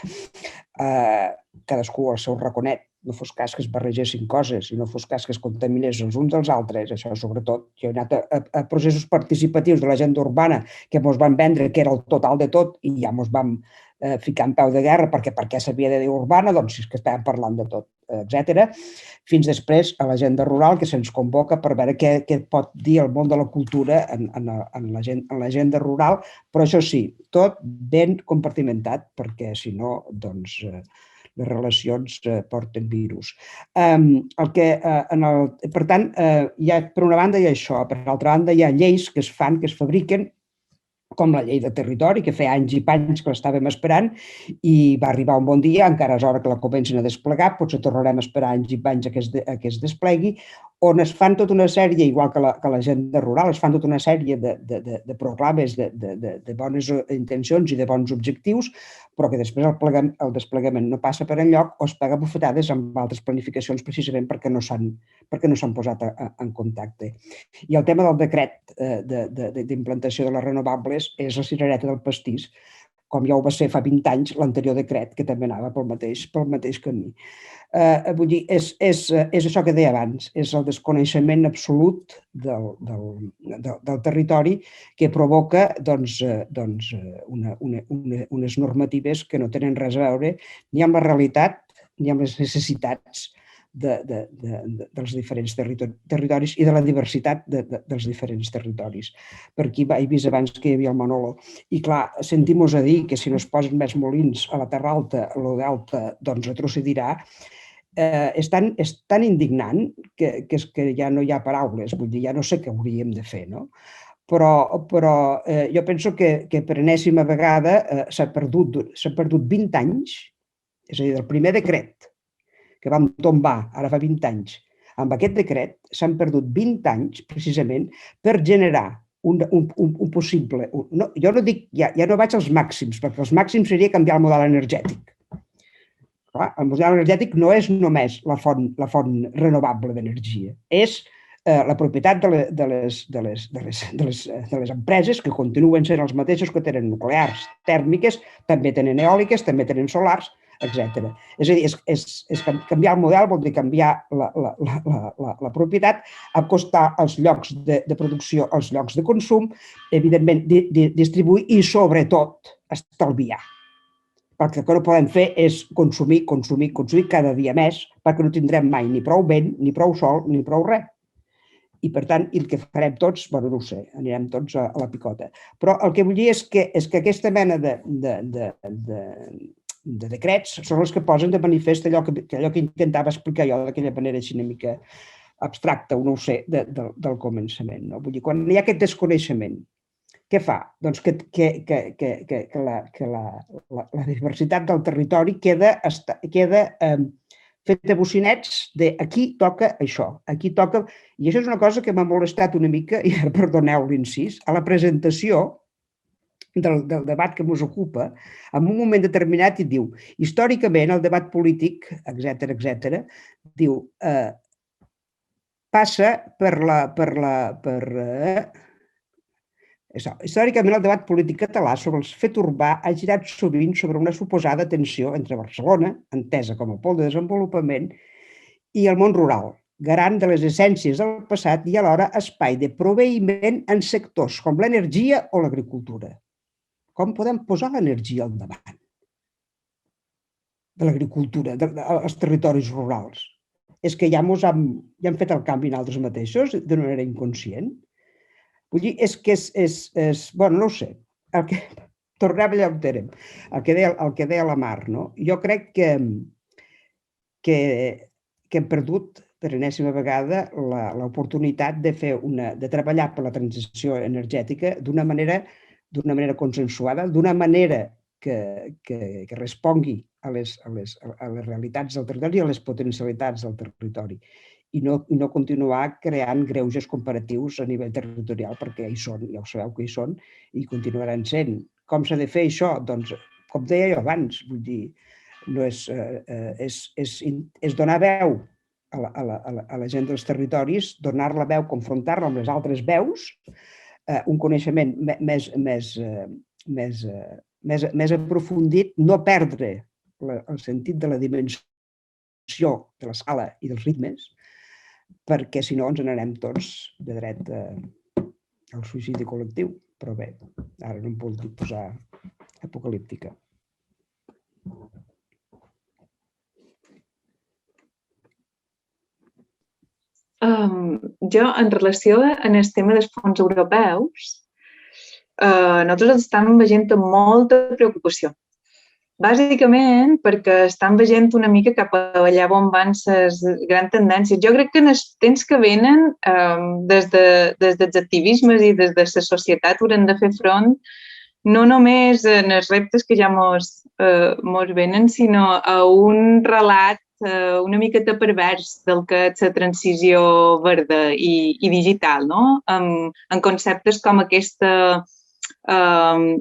cadascú al seu raconet, no fos cas que es barregessin coses i no fos cas que es contaminessin els uns dels altres. Això, sobretot, jo he anat a processos participatius de l'agenda urbana que ens van vendre que era el total de tot i ja ens vam ficar en peu de guerra perquè per què s'havia de dir urbana, doncs és que estàvem parlant de tot, etc. Fins després a l'agenda rural que se'ns convoca per veure què pot dir el món de la cultura en l'agenda rural, però això sí, tot ben compartimentat perquè si no, doncs les relacions porten virus. Per tant, per una banda hi ha això, per l'altra banda hi ha lleis que es fan, que es fabriquen, com la llei de territori, que feia anys i panys que l'estàvem esperant i va arribar un bon dia, encara és hora que la comencin a desplegar, potser tornarem a esperar anys i panys que es desplegui, on es fan tota una sèrie, igual que l'agenda rural, es fan tota una sèrie de proclames, de bones intencions i de bons objectius, però que després el desplegament no passa per enlloc o es pega bufetades amb altres planificacions precisament perquè no s'han posat en contacte. I el tema del decret d'implantació de les renovables és la cirereta del pastís, com ja ho va ser fa 20 anys l'anterior decret, que també anava pel mateix camí. Vull dir, és això que deia abans, és el desconeixement absolut del territori que provoca unes normatives que no tenen res a veure ni amb la realitat ni amb les necessitats dels diferents territoris i de la diversitat dels diferents territoris. Per aquí he vist abans que hi havia el Manolo. I clar, sentim-nos a dir que si no es posen més molins a la Terra Alta, lo d'Alta doncs retrocedirà. És tan indignant que ja no hi ha paraules, vull dir, ja no sé què hauríem de fer, no? Però jo penso que per enèsima vegada s'ha perdut 20 anys, és a dir, del primer decret que vam tombar ara fa 20 anys, amb aquest decret s'han perdut 20 anys precisament per generar un possible... Jo no dic, ja no vaig als màxims, perquè els màxims seria canviar el model energètic. El model energètic no és només la font renovable d'energia, és la propietat de les empreses que continuen sent els mateixos que tenen nuclears, tèrmiques, també tenen eòliques, també tenen solars, etc. És a dir, canviar el model vol dir canviar la propietat, acostar els llocs de producció als llocs de consum, evidentment distribuir i sobretot estalviar. Perquè el que no podem fer és consumir cada dia més perquè no tindrem mai ni prou vent, ni prou sol, ni prou res. I per tant, el que farem tots, no ho sé, anirem tots a la picota. Però el que vull dir és que aquesta mena de decrets són els que posen de manifest allò que intentava explicar jo d'aquella manera així una mica abstracta, no ho sé, del començament. Vull dir, quan hi ha aquest desconeixement, què fa? Doncs que la diversitat del territori queda feta bocinets de aquí toca això, aquí toca... I això és una cosa que m'ha molestat una mica, i perdoneu l'incís, a la presentació del debat que ens ocupa, en un moment determinat i diu, històricament el debat polític, etc., diu, passa històricament el debat polític català sobre el fet urbà ha girat sovint sobre una suposada tensió entre Barcelona, entesa com a pol de desenvolupament, i el món rural, garant de les essències del passat i alhora espai de proveïment en sectors com l'energia o l'agricultura. Com podem posar l'energia al davant de l'agricultura, dels territoris rurals? És que ja hem fet el canvi nosaltres mateixos d'una manera inconscient? Vull dir, és que bueno, no ho sé. Tornem allà on érem, el que deia la Mar, no? Jo crec que hem perdut per enèsima vegada l'oportunitat de treballar per la transició energètica d'una manera consensuada, d'una manera que respongui a les realitats del territori i a les potencialitats del territori i no continuar creant greuges comparatius a nivell territorial perquè hi són, ja ho sabeu que hi són i continuaran sent. Com s'ha de fer això? Doncs, com deia jo abans, vull dir, és donar veu a la gent dels territoris, donar-la veu, confrontar-la amb les altres veus, un coneixement més aprofundit, no perdre el sentit de la dimensió de l'escala i dels ritmes, perquè si no ens n'anem tots de dret al suïcidi col·lectiu. Però bé, ara no em puc posar apocalíptica. Jo, en relació amb el tema dels fons europeus, nosaltres estem veient amb molta preocupació. Bàsicament perquè estem veient una mica cap allà on van les grans tendències. Jo crec que en els temps que venen, des dels activismes i des de la societat haurem de fer front no només en els reptes que ja mos venen, sinó a un relat una miqueta pervers del que és la transició verda i digital, no? En conceptes com aquesta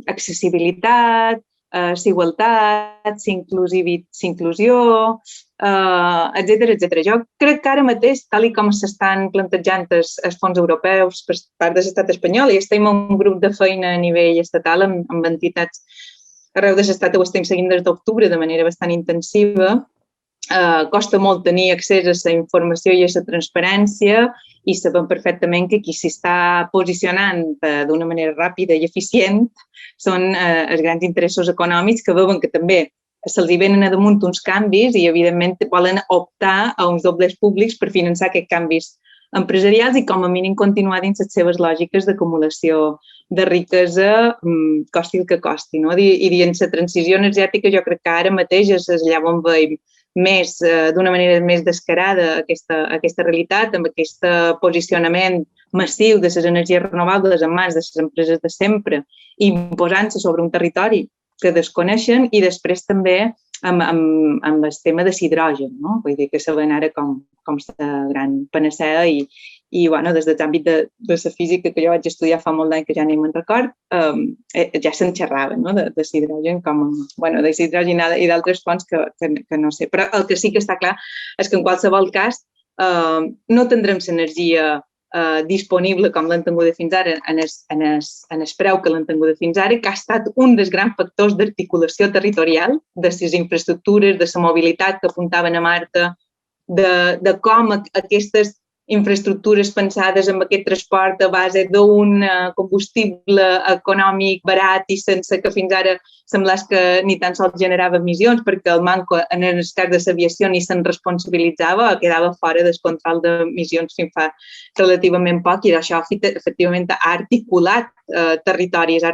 accessibilitat, igualtat, inclusió, etc. Jo crec que ara mateix, tal com s'estan plantejant els fons europeus per part de l'estat espanyol, i estem en un grup de feina a nivell estatal amb entitats arreu de l'estat ho estem seguint des d'octubre de manera bastant intensiva. Costa molt tenir accés a la informació i a la transparència i sabem perfectament que qui s'està posicionant d'una manera ràpida i eficient són els grans interessos econòmics que veuen que també se'ls venen a damunt uns canvis i, evidentment, volen optar a uns dobles públics per finançar aquests canvis empresarials i, com a mínim, continuar dins les seves lògiques d'acumulació de riquesa, costi el que costi. I dins la transició energètica jo crec que ara mateix és allà on veiem més, d'una manera més descarada aquesta realitat, amb aquest posicionament massiu de les energies renovables en mans de les empreses de sempre, imposant-se sobre un territori que desconeixen i després també amb el tema de l'hidrogen. Vull dir que saben ara com la gran panacea i des de l'àmbit de la física que jo vaig estudiar fa molt d'any que ja ni me'n record, ja se'n xerrava de l'hidrogen de l'hidrogen i d'altres fonts que no sé. Però el que sí que està clar és que en qualsevol cas no tindrem l'energia disponible com l'hem tinguda fins ara en el preu que l'hem tinguda fins ara, que ha estat un dels grans factors d'articulació territorial de les infraestructures, de la mobilitat que apuntaven a Marta, de com aquestes infraestructures pensades amb aquest transport a base d'un combustible econòmic barat i sense que fins ara semblés que ni tan sols generava emissions perquè el manco en el cas de l'aviació ni se'n responsabilitzava, quedava fora del control d'emissions fins fa relativament poc i això efectivament ha articulat territoris,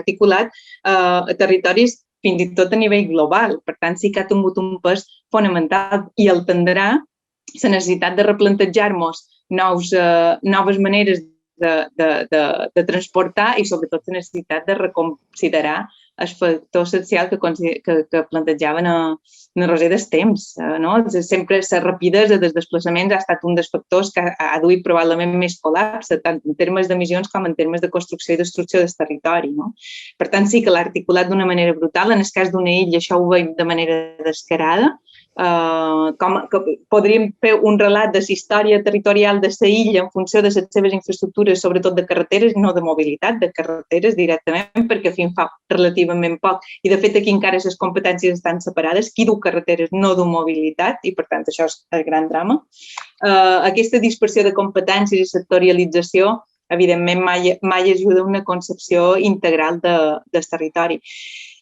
fins i tot a nivell global. Per tant, sí que ha tingut un pes fonamental i el tindrà la necessitat de replantejar-nos noves maneres de transportar i sobretot la necessitat de reconsiderar el factor social que plantejaven a Roser dels temps. Sempre la rapidesa dels desplaçaments ha estat un dels factors que ha duit probablement més col·lapse, tant en termes d'emissions com en termes de construcció i destrucció del territori. Per tant, sí que l'ha articulat d'una manera brutal. En el cas d'una illa això ho veiem de manera descarada. Podríem fer un relat de la història territorial de la illa en funció de les seves infraestructures, sobretot de carreteres, no de mobilitat, de carreteres directament, perquè fins fa relativament poc, i de fet aquí encara les competències estan separades, qui du carreteres no du mobilitat, i per tant això és el gran drama. Aquesta dispersió de competències i sectorialització evidentment mai ajuda a una concepció integral del territori.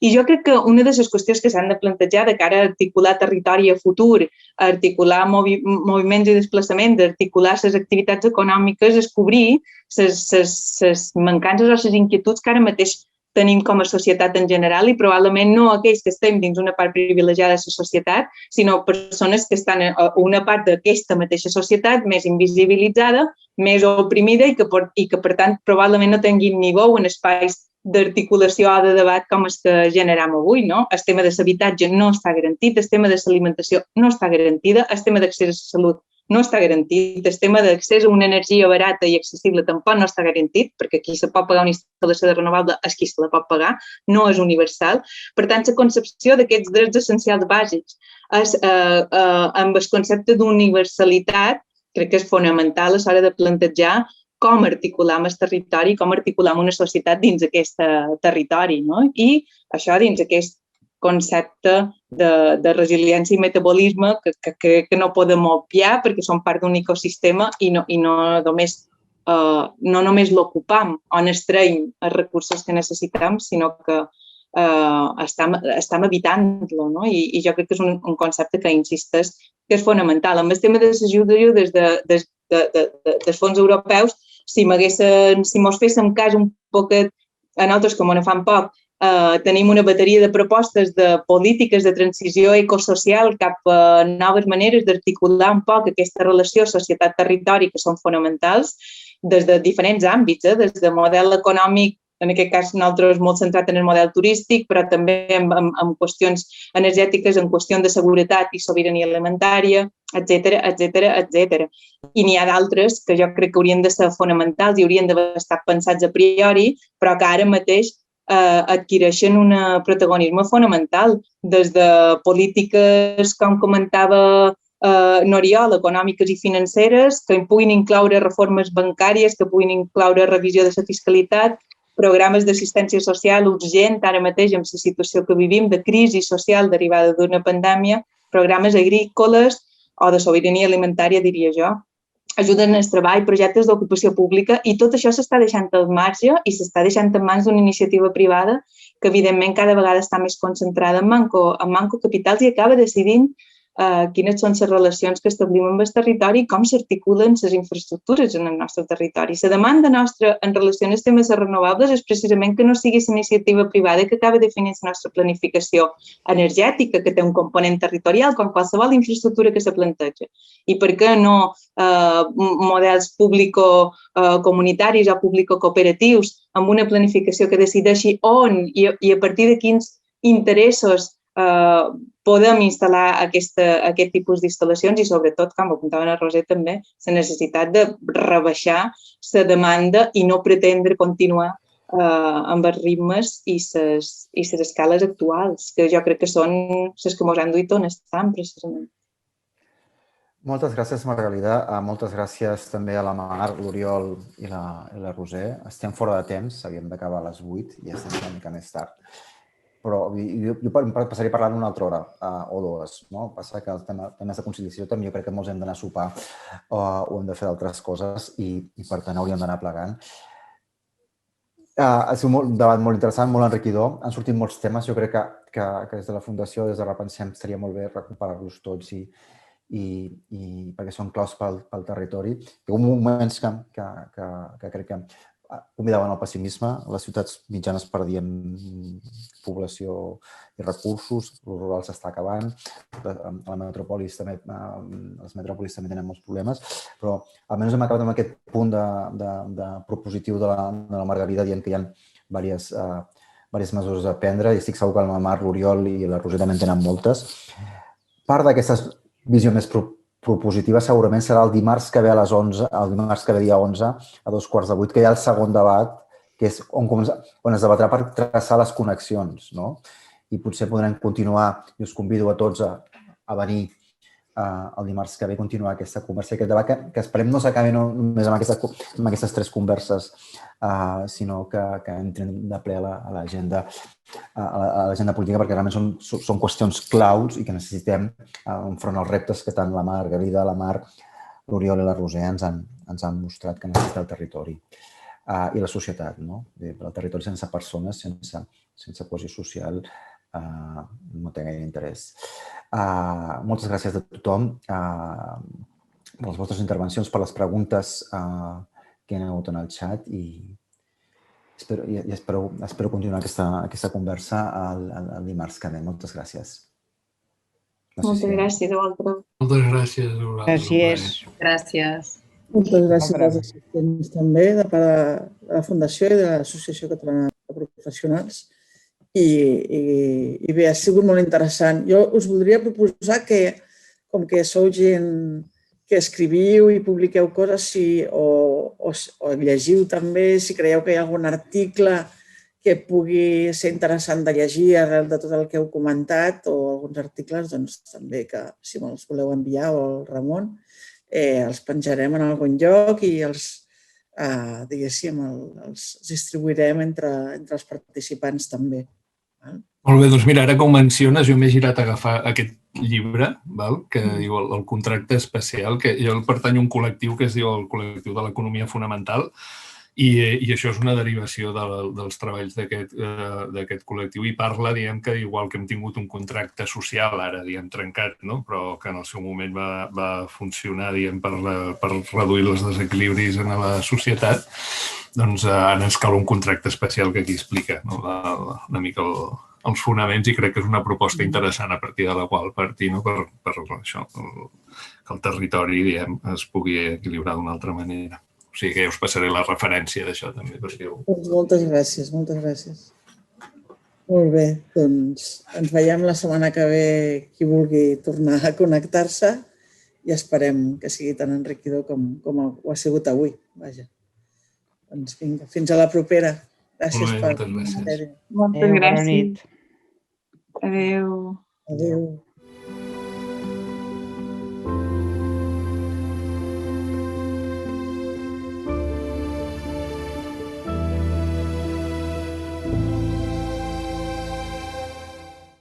I jo crec que una de les qüestions que s'han de plantejar de cara a articular territori a futur, a articular moviments i desplaçaments, a articular les activitats econòmiques, és cobrir les mancances o les inquietuds que ara mateix tenim com a societat en general i probablement no aquells que estem dins una part privilegiada de la societat, sinó persones que estan a una part d'aquesta mateixa societat més invisibilitzada, més oprimida i que per tant probablement no tinguin ni veu en espais d'articulació o de debat com els que generam avui. El tema de l'habitatge no està garantit, el tema de l'alimentació no està garantida, el tema d'accés a la salut no està garantit, el tema d'accés a una energia barata i accessible tampoc no està garantit, perquè qui se pot pagar una instal·lació de renovable és qui se la pot pagar, no és universal. Per tant, la concepció d'aquests drets essencials bàsics amb el concepte d'universalitat crec que és fonamental a l'hora de plantejar com articular amb el territori, com articular amb una societat dins aquest territori. I això dins aquest concepte de resiliència i metabolisme que no podem obviar perquè són part d'un ecosistema i no només l'ocupam o n'extraiem els recursos que necessitem, sinó que estem evitant-lo. I jo crec que és un concepte que insisteix que és fonamental. Amb el tema de l'ajuda dels fons europeus, si mos féssim cas un poquet a nosaltres, com no fan poc, tenim una bateria de propostes de polítiques de transició ecosocial cap a noves maneres d'articular un poc aquesta relació societat-territori que són fonamentals des de diferents àmbits, des de model econòmic, en aquest cas nosaltres molt centrat en el model turístic, però també en qüestions energètiques, en qüestions de seguretat i sobirania alimentària, etc. I n'hi ha d'altres que jo crec que haurien de ser fonamentals i haurien d'haver estat pensats a priori, però que ara mateix adquireixen un protagonisme fonamental, des de polítiques, com comentava N'Oriol, econòmiques i financeres, que puguin incloure reformes bancàries, que puguin incloure revisió de la fiscalitat, programes d'assistència social urgent, ara mateix amb la situació que vivim de crisi social derivada d'una pandèmia, programes agrícoles o de sobirania alimentària, diria jo, ajuden en el treball, projectes d'ocupació pública i tot això s'està deixant al marge i s'està deixant en mans d'una iniciativa privada que, evidentment, cada vegada està més concentrada en manco capitals i acaba decidint quines són les relacions que establim amb el territori i com s'articulen les infraestructures en el nostre territori. La demanda nostra en relació als temes renovables és precisament que no sigui la iniciativa privada que acaba definint la nostra planificació energètica, que té un component territorial, com qualsevol infraestructura que se planteja. I per què no models público-comunitaris o público-cooperatius amb una planificació que decideixi on i a partir de quins interessos podem instal·lar aquest tipus d'instal·lacions i, sobretot, com apuntava la Roser també, la necessitat de rebaixar la demanda i no pretendre continuar amb els ritmes i les escales actuals, que jo crec que són les que ens han duit on estan, precisament. Moltes gràcies, Margalida. Moltes gràcies també a la Mar, l'Oriol i la Roser. Estem fora de temps, havíem d'acabar a les 8 i estem una mica més tard. Però jo passaria parlant una altra hora o dues. Passa que els temes de conciliació també jo crec que molts hem d'anar a sopar o hem de fer d'altres coses i per tant hauríem d'anar plegant. Ha sigut un debat molt interessant, molt enriquidor. Han sortit molts temes. Jo crec que des de la Fundació, des de Repensem, estaria molt bé recuperar-los tots perquè són claus pel territori. Hi ha moments que crec que convidaven al pessimisme. Les ciutats mitjanes perdien població i recursos, el rural s'està acabant, a les metròpolis també tenen molts problemes, però almenys hem acabat amb aquest punt de propositiu de la Margalida dient que hi ha diverses mesures a prendre i estic segur que la Mar, l'Oriol i la Roser també en tenen moltes. Part d'aquesta visió més propositiva segurament serà el dimarts que ve a les 11, el dimarts que ve dia 11, a 2:15, que hi ha el segon debat, que és on es debatrà per traçar les connexions, no? I potser podrem continuar, i us convido a tots a venir el dimarts que ve a continuar aquesta conversa i aquest debat, que esperem no s'acabi només amb aquestes 3 converses, sinó que entren de ple a l'agenda política, perquè realment són qüestions claus i que necessitem enfront als reptes que tant la Margalida, la Mar, l'Oriol i la Roser ens han mostrat que necessita el territori i la societat. El territori sense persones, sense cohesió social, no té gaire interès. Moltes gràcies a tothom per les vostres intervencions, per les preguntes que hi ha hagut en el xat i espero continuar aquesta conversa el dimarts que ve. Moltes gràcies. Moltes gràcies a vosaltres. Moltes gràcies. Gràcies. Gràcies. Moltes gràcies als assistents també de part de la Fundació i de l'Associació Catalana de Professionals. I bé, ha sigut molt interessant. Jo us voldria proposar que, com que sou gent que escriviu i publiqueu coses o llegiu també, si creieu que hi ha algun article que pugui ser interessant de llegir arrel de tot el que heu comentat o alguns articles, doncs també que si me'ls voleu enviar o el Ramon, els penjarem en algun lloc i els distribuirem entre els participants també. Molt bé, doncs mira, ara que ho menciones, jo m'he girat a agafar aquest llibre, que diu el contracte especial, que jo pertany a un col·lectiu que es diu el col·lectiu de l'economia fonamental i això és una derivació dels treballs d'aquest col·lectiu i parla, diguem, que igual que hem tingut un contracte social ara, diguem, trencat, però que en el seu moment va funcionar, diguem, per reduir els desequilibris en la societat, doncs ara ens cal un contracte especial que aquí explica una mica els fonaments i crec que és una proposta interessant a partir de la qual partir per això, que el territori, diguem, es pugui equilibrar d'una altra manera. O sigui que ja us passaré la referència d'això també. Moltes gràcies, moltes gràcies. Molt bé, doncs ens veiem la setmana que ve qui vulgui tornar a connectar-se i esperem que sigui tan enriquidor com ho ha sigut avui. Vaja. Doncs vinga, fins a la propera. Gràcies per... Moltes gràcies. Moltes gràcies. Bona nit. Adéu. Adéu.